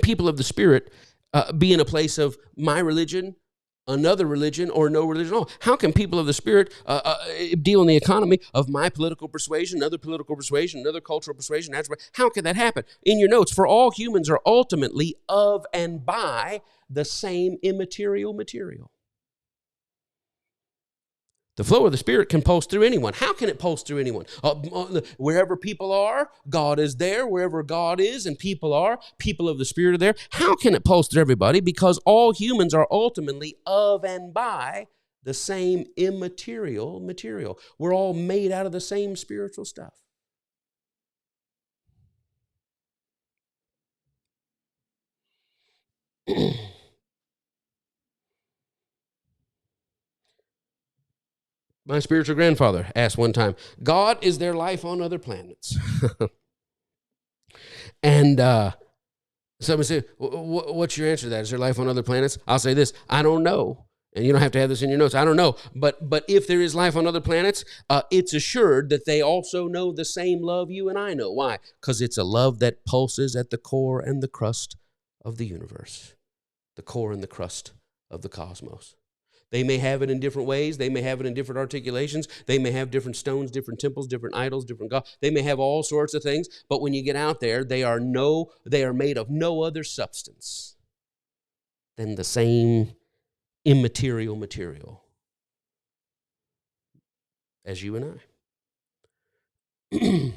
people of the Spirit be in a place of my religion, another religion, or no religion at all? How can people of the Spirit deal in the economy of my political persuasion, another political persuasion, another cultural persuasion? How can that happen? In your notes, for all humans are ultimately of and by the same immaterial material. The flow of the Spirit can pulse through anyone. How can it pulse through anyone? Wherever people are, God is there. Wherever God is and people are, people of the Spirit are there. How can it pulse through everybody? Because all humans are ultimately of and by the same immaterial material. We're all made out of the same spiritual stuff. My spiritual grandfather asked one time, God, is there life on other planets? And somebody said, what's your answer to that? Is there life on other planets? I'll say this, I don't know. And you don't have to have this in your notes. I don't know. But if there is life on other planets, it's assured that they also know the same love you and I know. Why? Because it's a love that pulses at the core and the crust of the universe, the core and the crust of the cosmos. They may have it in different ways. They may have it in different articulations. They may have different stones, different temples, different idols, different gods. They may have all sorts of things. But when you get out there, they are made of no other substance than the same immaterial material as you and I.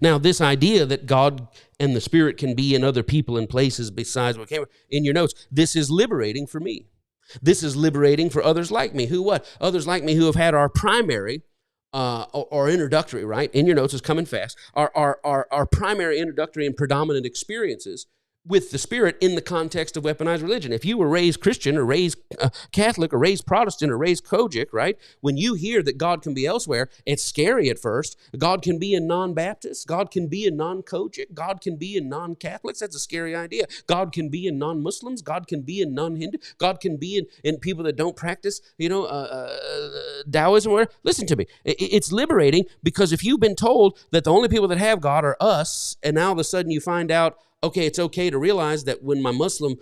Now, this idea that God and the Spirit can be in other people and places besides what came in your notes, this is liberating for me. This is liberating for others like me. Who what? Others like me who have had our primary or introductory, right? In your notes is coming fast. Our primary introductory and predominant experiences with the Spirit in the context of weaponized religion. If you were raised Christian or raised Catholic or raised Protestant or raised Kojic, right? When you hear that God can be elsewhere, it's scary at first. God can be in non-Baptists. God can be in non-Kojic. God can be in non-Catholics. That's a scary idea. God can be in non-Muslims. God can be in non-Hindu. God can be in people that don't practice, Taoism. Or listen to me. It's liberating because if you've been told that the only people that have God are us, and now all of a sudden you find out, okay, it's okay to realize that when my Muslim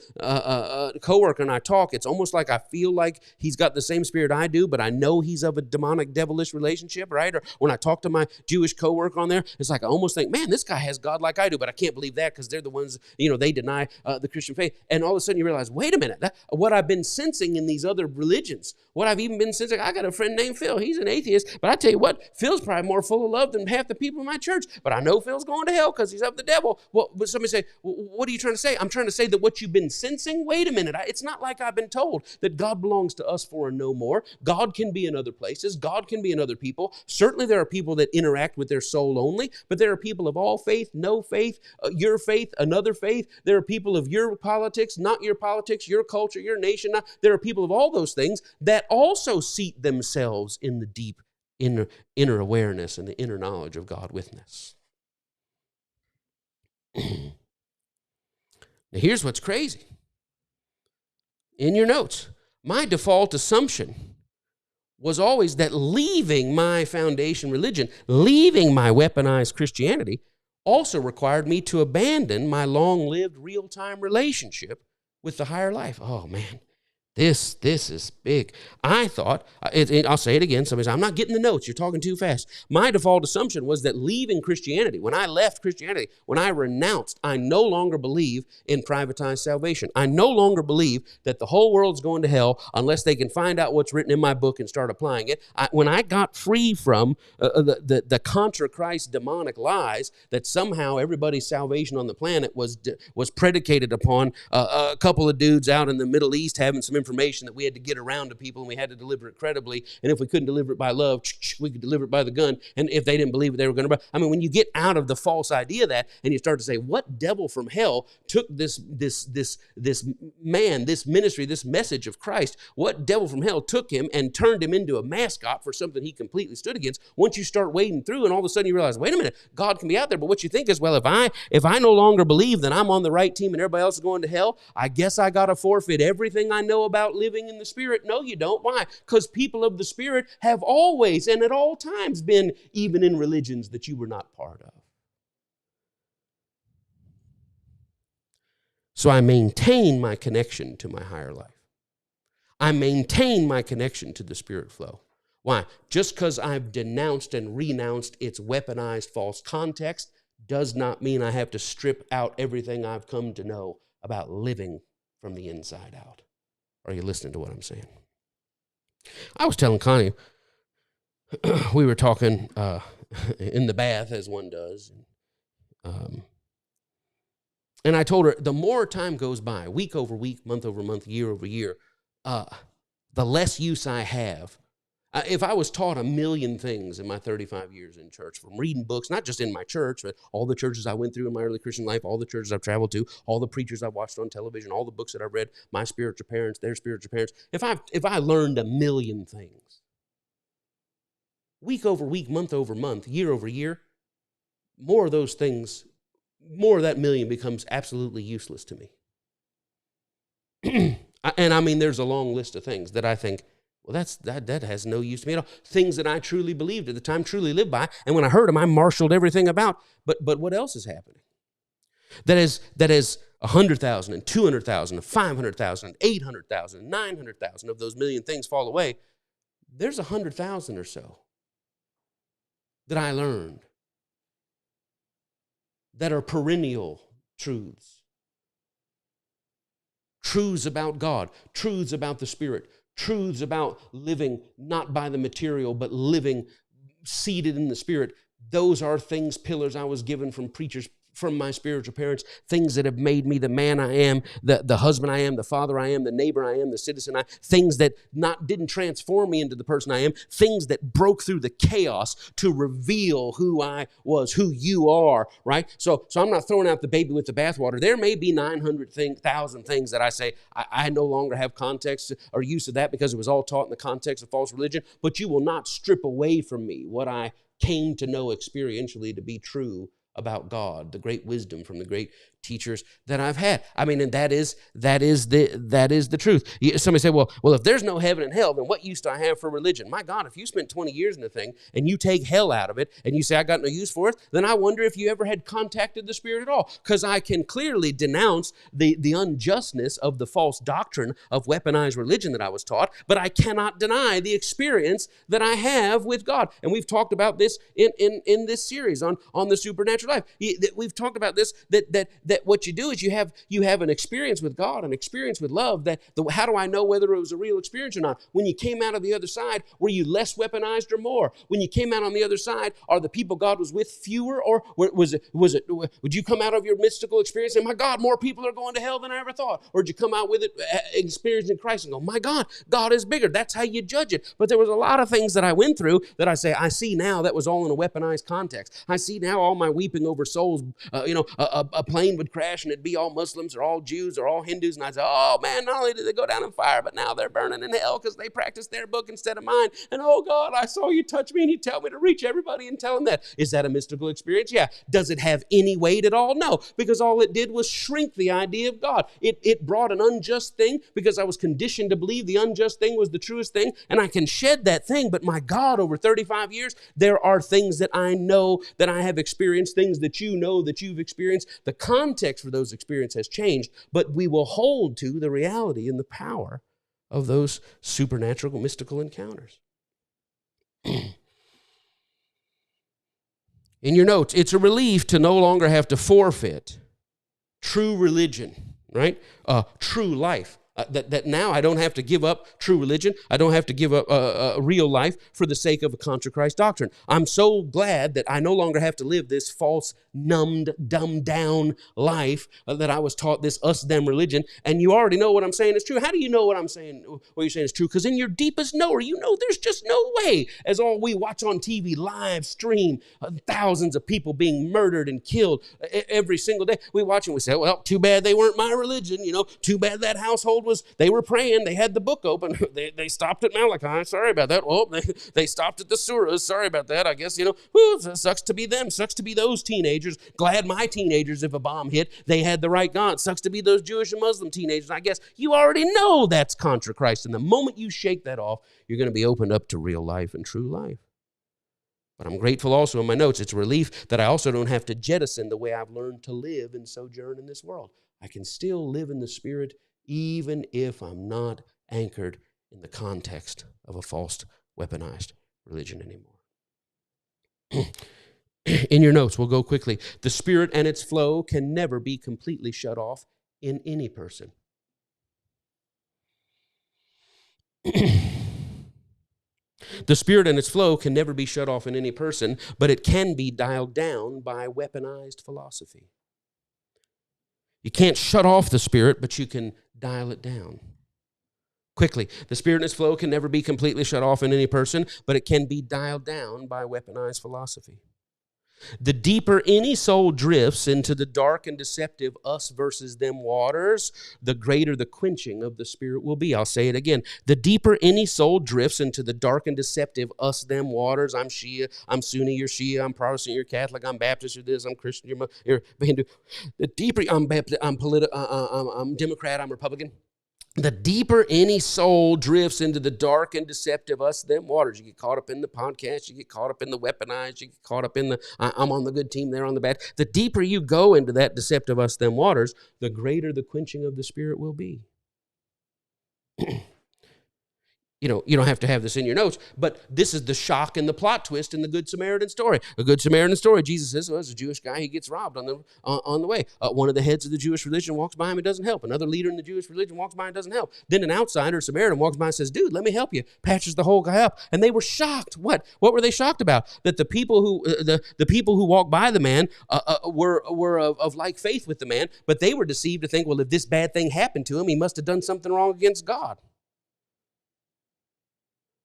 coworker and I talk, it's almost like I feel like he's got the same spirit I do, but I know he's of a demonic, devilish relationship, right? Or when I talk to my Jewish coworker on there, it's like I almost think, man, this guy has God like I do, but I can't believe that because they're the ones, they deny the Christian faith. And all of a sudden you realize, wait a minute, what I've been sensing in these other religions, what I've even been sensing, I got a friend named Phil. He's an atheist, but I tell you what, Phil's probably more full of love than half the people in my church, but I know Phil's going to hell because he's of the devil. Well, but somebody say, what are you trying to say? I'm trying to say that what you've been sensing, wait a minute, it's not like I've been told that God belongs to us for and no more. God can be in other places. God can be in other people. Certainly there are people that interact with their soul only, but there are people of all faith, no faith, your faith, another faith. There are people of your politics, not your politics, your culture, your nation. There are people of all those things that also seat themselves in the deep inner awareness and the inner knowledge of God withness. Now here's what's crazy. In your notes, my default assumption was always that leaving my foundation religion, leaving my weaponized Christianity, also required me to abandon my long-lived real-time relationship with the higher life. Oh, man. This is big. I thought, I'll say it again, somebody says, I'm not getting the notes, you're talking too fast. My default assumption was that leaving Christianity, when I left Christianity, when I renounced, I no longer believe in privatized salvation. I no longer believe that the whole world's going to hell unless they can find out what's written in my book and start applying it. When I got free from the contra Christ demonic lies that somehow everybody's salvation on the planet was predicated upon a couple of dudes out in the Middle East having some information that we had to get around to people and we had to deliver it credibly. And if we couldn't deliver it by love, we could deliver it by the gun. And if they didn't believe it, they were going to. I mean, when you get out of the false idea of that and you start to say, what devil from hell took this man, this ministry, this message of Christ, what devil from hell took him and turned him into a mascot for something he completely stood against? Once you start wading through and all of a sudden you realize, wait a minute, God can be out there. But what you think is, well, if I no longer believe that I'm on the right team and everybody else is going to hell, I guess I got to forfeit everything I know about living in the Spirit. No, you don't. Why? Because people of the Spirit have always and at all times been even in religions that you were not part of. So I maintain my connection to my higher life. I maintain my connection to the Spirit flow. Why? Just because I've denounced and renounced its weaponized false context does not mean I have to strip out everything I've come to know about living from the inside out. Are you listening to what I'm saying? I was telling Connie, we were talking in the bath, as one does. And I told her, the more time goes by, week over week, month over month, year over year, the less use I have. If I was taught a million things in my 35 years in church, from reading books, not just in my church, but all the churches I went through in my early Christian life, all the churches I've traveled to, all the preachers I've watched on television, all the books that I've read, my spiritual parents, their spiritual parents, if I learned a million things, week over week, month over month, year over year, more of those things, more of that million becomes absolutely useless to me. And I mean, there's a long list of things that I think, well, that has no use to me at all. Things that I truly believed at the time, truly lived by, and when I heard them, I marshaled everything about. But what else is happening? That is 100,000 and 200,000 and 500,000 and 800,000 and 900,000 of those million things fall away. There's 100,000 or so that I learned that are perennial truths. Truths about God, truths about the Spirit, truths about living not by the material, but living seated in the Spirit. Those are things, pillars I was given from preachers, from my spiritual parents, things that have made me the man I am, the husband I am, the father I am, the neighbor I am, the citizen I am, things that didn't transform me into the person I am, things that broke through the chaos to reveal who I was, who you are, right? So I'm not throwing out the baby with the bathwater. There may be 900,000 things that I say, I no longer have context or use of that because it was all taught in the context of false religion, but you will not strip away from me what I came to know experientially to be true about God, the great wisdom from the great teachers that I've had. I mean, and that is the truth. Somebody say, well, if there's no heaven and hell, then what use do I have for religion? My God, if you spent 20 years in a thing and you take hell out of it and you say, I got no use for it, then I wonder if you ever had contacted the Spirit at all. Because I can clearly denounce the unjustness of the false doctrine of weaponized religion that I was taught, but I cannot deny the experience that I have with God. And we've talked about this in this series on the supernatural life. We've talked about this, that what you do is you have an experience with God, an experience with love. How do I know whether it was a real experience or not? When you came out of the other side, were you less weaponized or more? When you came out on the other side, are the people God was with fewer, or would you come out of your mystical experience and, my God, more people are going to hell than I ever thought? Or did you come out with it experiencing Christ and go, my God, God is bigger? That's how you judge it. But there was a lot of things that I went through that I say, I see now that was all in a weaponized context. I see now all my weeping over souls, a plane would crash and it'd be all Muslims or all Jews or all Hindus. And I'd say, oh man, not only did they go down in fire, but now they're burning in hell because they practiced their book instead of mine. And oh God, I saw you touch me and you tell me to reach everybody and tell them that. Is that a mystical experience? Yeah. Does it have any weight at all? No, because all it did was shrink the idea of God. It brought an unjust thing because I was conditioned to believe the unjust thing was the truest thing, and I can shed that thing. But my God, over 35 years, there are things that I know that I have experienced, things that you know that you've experienced. The context for those experiences has changed, but we will hold to the reality and the power of those supernatural, mystical encounters. In your notes, it's a relief to no longer have to forfeit true religion, right? True life. That now I don't have to give up true religion. I don't have to give up real life for the sake of a contra Christ doctrine. I'm so glad that I no longer have to live this false, numbed, dumbed down life that I was taught, this us-them religion. And you already know what I'm saying is true. How do you know what I'm saying, what you're saying is true? Because in your deepest knower, you know there's just no way, as all we watch on TV, live stream, thousands of people being murdered and killed every single day. We watch and we say, well, too bad they weren't my religion. Too bad that household they were praying, they had the book open, they stopped at Malachi, sorry about that. Well, they stopped at the surahs, sorry about that. I guess, sucks to be them, sucks to be those teenagers. Glad my teenagers, if a bomb hit, they had the right God. Sucks to be those Jewish and Muslim teenagers. I guess you already know that's contra Christ. And the moment you shake that off, you're going to be opened up to real life and true life. But I'm grateful also in my notes, it's a relief that I also don't have to jettison the way I've learned to live and sojourn in this world. I can still live in the Spirit even if I'm not anchored in the context of a false, weaponized religion anymore. In your notes, we'll go quickly. The Spirit and its flow can never be completely shut off in any person. The Spirit and its flow can never be shut off in any person, but it can be dialed down by weaponized philosophy. You can't shut off the Spirit, but you can dial it down. Quickly, the Spirit and its flow can never be completely shut off in any person, but it can be dialed down by weaponized philosophy. The deeper any soul drifts into the dark and deceptive us versus them waters, the greater the quenching of the Spirit will be. I'll say it again. The deeper any soul drifts into the dark and deceptive us them waters, I'm Shia, I'm Sunni, you're Shia, I'm Protestant, you're Catholic, I'm Baptist, you're this, I'm Christian, you're Hindu. The deeper I'm Democrat, I'm Republican. The deeper any soul drifts into the dark and deceptive us, them waters. You get caught up in the podcast, you get caught up in the weaponized, you get caught up in the, I'm on the good team, they're on the bad. The deeper you go into that deceptive us, them waters, the greater the quenching of the Spirit will be. You don't have to have this in your notes, but this is the shock and the plot twist in the Good Samaritan story. The Good Samaritan story, Jesus says, there's a Jewish guy, he gets robbed on the way. One of the heads of the Jewish religion walks by him and doesn't help. Another leader in the Jewish religion walks by and doesn't help. Then an outsider, a Samaritan, walks by and says, dude, let me help you. Patches the whole guy up. And they were shocked. What were they shocked about? That the people who walked by the man were of like faith with the man, but they were deceived to think, well, if this bad thing happened to him, he must have done something wrong against God.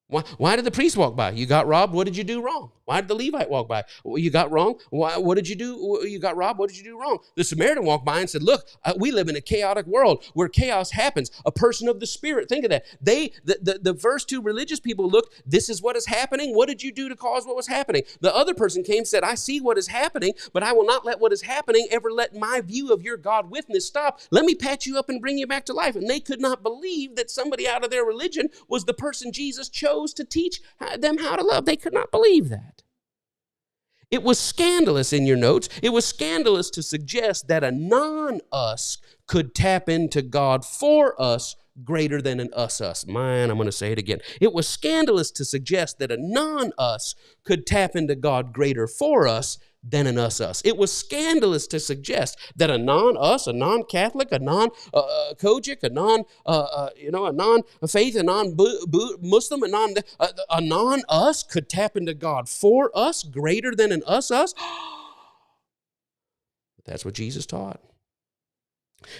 Why did the priest walk by? You got robbed. What did you do wrong? Why did the Levite walk by? Well, you got wrong. Why, what did you do? You got robbed. What did you do wrong? The Samaritan walked by and said, look, we live in a chaotic world where chaos happens. A person of the Spirit. Think of that. The first two religious people looked, this is what is happening. What did you do to cause what was happening? The other person came and said, I see what is happening, but I will not let what is happening ever let my view of your God witness stop. Let me patch you up and bring you back to life. And they could not believe that somebody out of their religion was the person Jesus chose to teach them how to love. They could not believe that. It was scandalous in your notes. It was scandalous to suggest that a non-us could tap into God for us greater than an us. Man, I'm going to say it again. It was scandalous to suggest that a non-us could tap into God greater for us than an us. It was scandalous to suggest that a non-us, a non-Catholic, a non-Kojic, a non-faith, a non-Muslim, a non-us could tap into God for us greater than an us. But that's what Jesus taught.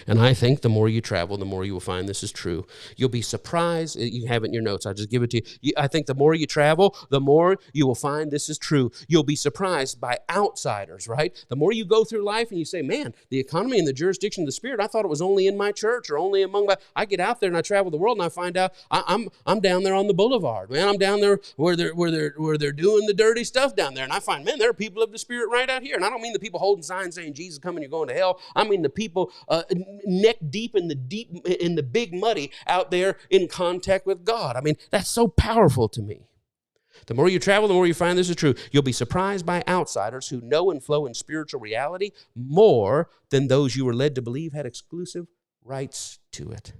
And I think the more you travel, the more you will find this is true. You'll be surprised. You have it in your notes. I'll just give it to you. I think the more you travel, the more you will find this is true. You'll be surprised by outsiders, right? The more you go through life and you say, man, the economy and the jurisdiction of the Spirit, I thought it was only in my church or only among my... I get out there and I travel the world and I find out I'm down there on the boulevard. Man, I'm down there where they're doing the dirty stuff down there. And I find, man, there are people of the Spirit right out here. And I don't mean the people holding signs saying, Jesus, come and you're going to hell. I mean the people... neck deep in the big muddy out there in contact with God. I mean, that's so powerful to me. The more you travel, the more you find this is true. You'll be surprised by outsiders who know and flow in spiritual reality more than those you were led to believe had exclusive rights to it.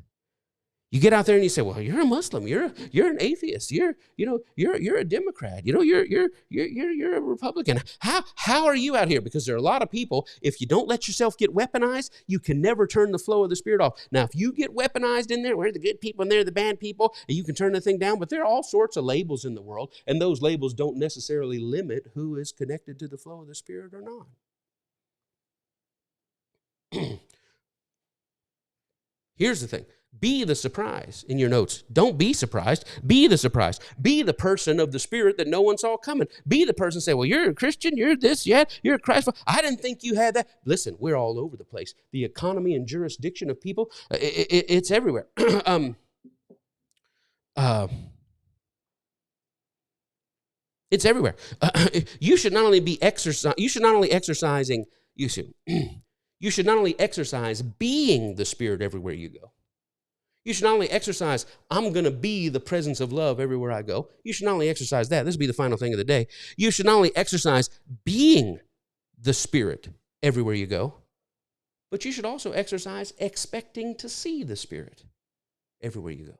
You get out there and you say, well, you're a Muslim, you're an atheist, you're a Democrat, you're a Republican. How are you out here? Because there are a lot of people, if you don't let yourself get weaponized, you can never turn the flow of the Spirit off. Now, if you get weaponized in there, we're the good people and they're the bad people, and you can turn the thing down, but there are all sorts of labels in the world, and those labels don't necessarily limit who is connected to the flow of the Spirit or not. Here's the thing. Be the surprise in your notes. Don't be surprised. Be the surprise. Be the person of the Spirit that no one saw coming. Be the person say, well, you're a Christian, you're this, yeah, you're a Christ. I didn't think you had that. Listen, we're all over the place. The economy and jurisdiction of people, it's everywhere. It's everywhere. You should not only exercise being the Spirit everywhere you go. You should not only exercise, I'm going to be the presence of love everywhere I go. You should not only exercise that. This will be the final thing of the day. You should not only exercise being the Spirit everywhere you go, but you should also exercise expecting to see the Spirit everywhere you go.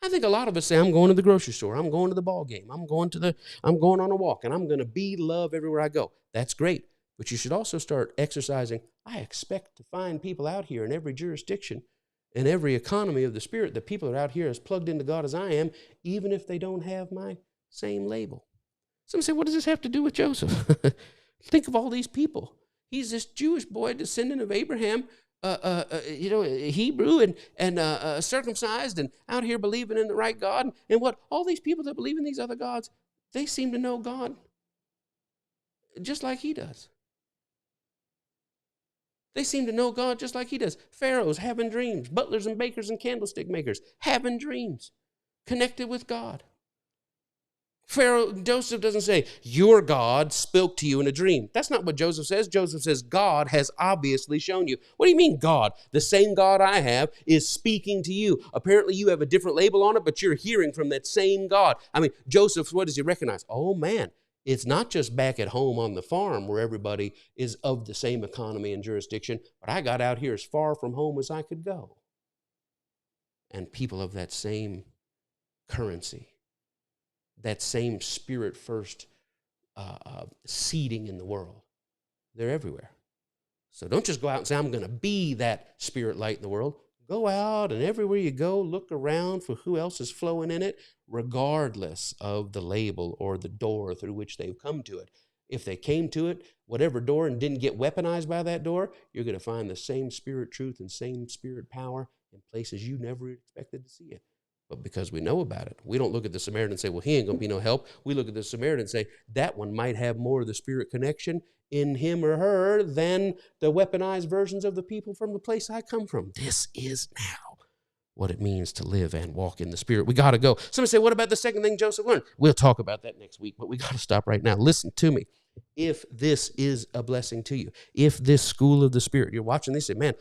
I think a lot of us say, I'm going to the grocery store, I'm going to the ball game, I'm going on a walk, and I'm going to be love everywhere I go. That's great. But you should also start exercising, I expect to find people out here in every jurisdiction, in every economy of the Spirit, the people that are out here as plugged into God as I am, even if they don't have my same label. Some say, what does this have to do with Joseph? Think of all these people. He's this Jewish boy, descendant of Abraham, Hebrew and circumcised and out here believing in the right God. And what? All these people that believe in these other gods, they seem to know God just like he does. They seem to know God just like he does. Pharaohs having dreams. Butlers and bakers and candlestick makers having dreams. Connected with God. Joseph doesn't say, your God spoke to you in a dream. That's not what Joseph says. Joseph says, God has obviously shown you. What do you mean, God? The same God I have is speaking to you. Apparently you have a different label on it, but you're hearing from that same God. I mean, Joseph, what does he recognize? Oh, man. It's not just back at home on the farm where everybody is of the same economy and jurisdiction, but I got out here as far from home as I could go. And people of that same currency, that same Spirit first seeding in the world, they're everywhere. So don't just go out and say, I'm going to be that Spirit light in the world. Go out and everywhere you go, look around for who else is flowing in it, regardless of the label or the door through which they've come to it. If they came to it, whatever door, and didn't get weaponized by that door, you're going to find the same Spirit truth and same Spirit power in places you never expected to see it. But because we know about it, we don't look at the Samaritan and say, well, he ain't going to be no help. We look at the Samaritan and say, that one might have more of the spirit connection in him or her than the weaponized versions of the people from the place I come from. This is now what it means to live and walk in the Spirit. We got to go. Somebody say, what about the second thing Joseph learned? We'll talk about that next week, but we got to stop right now. Listen to me. If this is a blessing to you, if this school of the Spirit, you're watching this, say, man,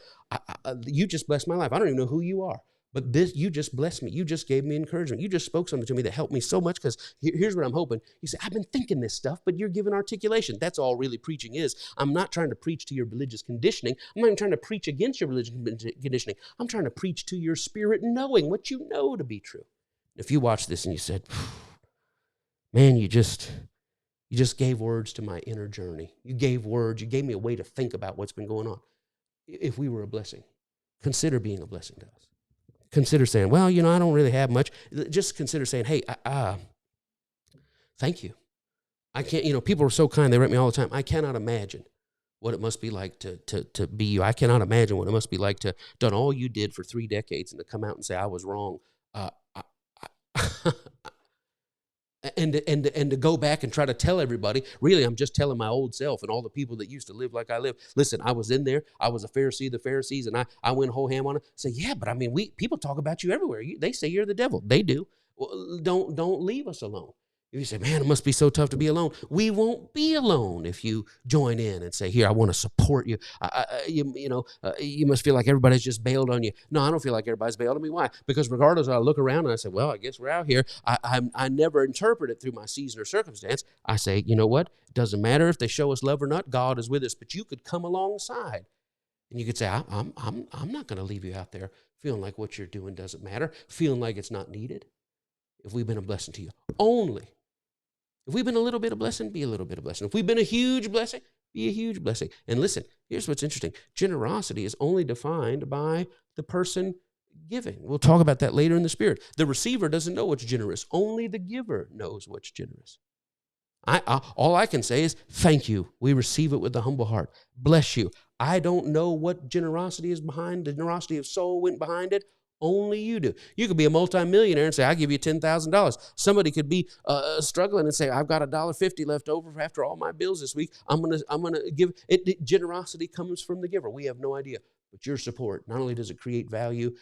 you just blessed my life. I don't even know who you are. But this, you just blessed me. You just gave me encouragement. You just spoke something to me that helped me so much, because here's what I'm hoping. You say, I've been thinking this stuff, but you're giving articulation. That's all really preaching is. I'm not trying to preach to your religious conditioning. I'm not even trying to preach against your religious conditioning. I'm trying to preach to your spirit knowing what you know to be true. If you watch this and you said, man, you just gave words to my inner journey. You gave words. You gave me a way to think about what's been going on. If we were a blessing, consider being a blessing to us. Consider saying, well, I don't really have much. Just consider saying, hey, thank you. I can't, people are so kind. They write me all the time. I cannot imagine what it must be like to be you. I cannot imagine what it must be like to done all you did for 3 decades and to come out and say, I was wrong. And to go back and try to tell everybody, really, I'm just telling my old self and all the people that used to live like I live. Listen, I was in there. I was a Pharisee of the Pharisees, and I went whole ham on it. Say, yeah, but I mean, people talk about you everywhere. They say you're the devil. They do. Well, don't leave us alone. If you say, man, it must be so tough to be alone. We won't be alone if you join in and say, here, I want to support you. You must feel like everybody's just bailed on you. No, I don't feel like everybody's bailed on me. Why? Because regardless, I look around and I say, well, I guess we're out here. I never interpret it through my season or circumstance. I say, you know what? It doesn't matter if they show us love or not. God is with us. But you could come alongside and you could say, I'm not going to leave you out there feeling like what you're doing doesn't matter, feeling like it's not needed. If we've been a blessing to you, only. If we've been a little bit of blessing, be a little bit of blessing. If we've been a huge blessing, be a huge blessing. And listen, here's what's interesting. Generosity is only defined by the person giving. We'll talk about that later in the Spirit. The receiver doesn't know what's generous. Only the giver knows what's generous. All I can say is, thank you. We receive it with a humble heart. Bless you. I don't know what generosity is behind. The generosity of soul went behind it. Only you do. You could be a multimillionaire and say, I'll give you $10,000. Somebody could be struggling and say, I've got $1.50 left over after all my bills this week. I'm gonna give it. Generosity comes from the giver. We have no idea. But your support, not only does it create value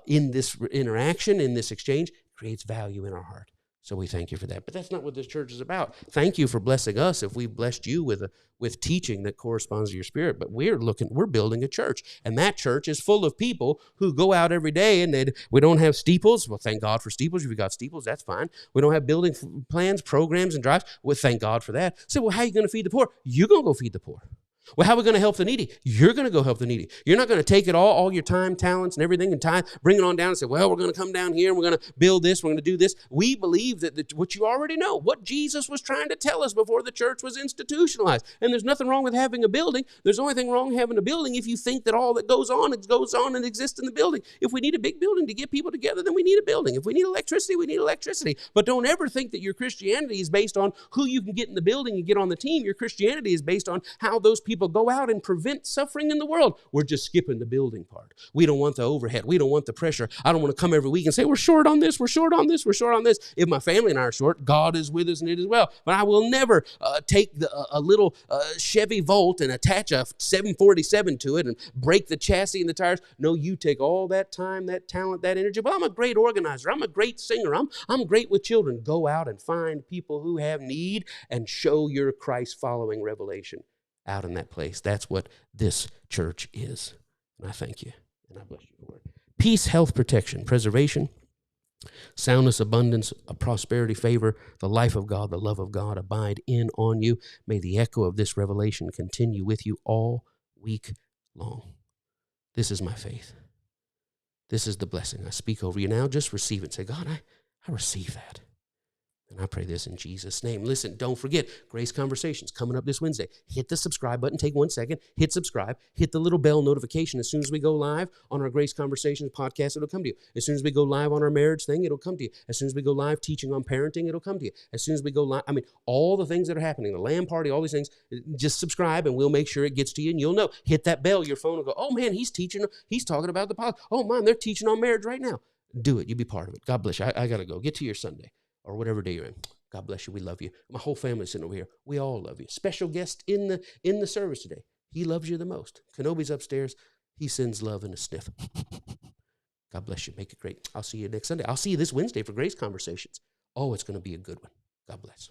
in this interaction, in this exchange, it creates value in our heart. So we thank you for that. But that's not what this church is about. Thank you for blessing us if we've blessed you with teaching that corresponds to your spirit. But we're building a church. And that church is full of people who go out every day and we don't have steeples. Well, thank God for steeples. If you got steeples, that's fine. We don't have building plans, programs, and drives. Well, thank God for that. So, well, how are you going to feed the poor? You're going to go feed the poor. Well, how are we going to help the needy? You're going to go help the needy. You're not going to take it all your time, talents, and everything, and bring it on down and say, well, we're going to come down here, and we're going to build this, we're going to do this. We believe that what you already know, what Jesus was trying to tell us before the church was institutionalized. And there's nothing wrong with having a building. There's the only thing wrong with having a building if you think that all that goes on and exists in the building. If we need a big building to get people together, then we need a building. If we need electricity, we need electricity. But don't ever think that your Christianity is based on who you can get in the building and get on the team. Your Christianity is based on how those people go out and prevent suffering in the world. We're just skipping the building part. We don't want the overhead. We don't want the pressure. I don't want to come every week and say, we're short on this, we're short on this, we're short on this. If my family and I are short, God is with us and it is well. But I will never take a little Chevy Volt and attach a 747 to it and break the chassis and the tires. No, you take all that time, that talent, that energy. Well, I'm a great organizer. I'm a great singer. I'm great with children. Go out and find people who have need and show your Christ-following revelation out in that place. That's what this church is. And I thank you, and I bless you for it. Peace, health, protection, preservation, soundness, abundance, prosperity, favor, the life of God, the love of God abide in on you. May the echo of this revelation continue with you all week long. This is my faith. This is the blessing I speak over you now. Just receive it. Say, God, I receive that. And I pray this in Jesus' name. Listen, don't forget, Grace Conversations coming up this Wednesday. Hit the subscribe button. Take 1 second. Hit subscribe. Hit the little bell notification. As soon as we go live on our Grace Conversations podcast, it'll come to you. As soon as we go live on our marriage thing, it'll come to you. As soon as we go live teaching on parenting, it'll come to you. As soon as we go live, all the things that are happening, the Lamb Party, all these things, just subscribe and we'll make sure it gets to you and you'll know. Hit that bell. Your phone will go, oh man, he's teaching. He's talking about the podcast. Oh man, they're teaching on marriage right now. Do it. You be part of it. God bless you. I got to go. Get to your Sunday or whatever day you're in. God bless you. We love you. My whole family's sitting over here. We all love you. Special guest in the service today. He loves you the most. Kenobi's upstairs. He sends love in a sniff. God bless you. Make it great. I'll see you next Sunday. I'll see you this Wednesday for Grace Conversations. Oh, it's going to be a good one. God bless.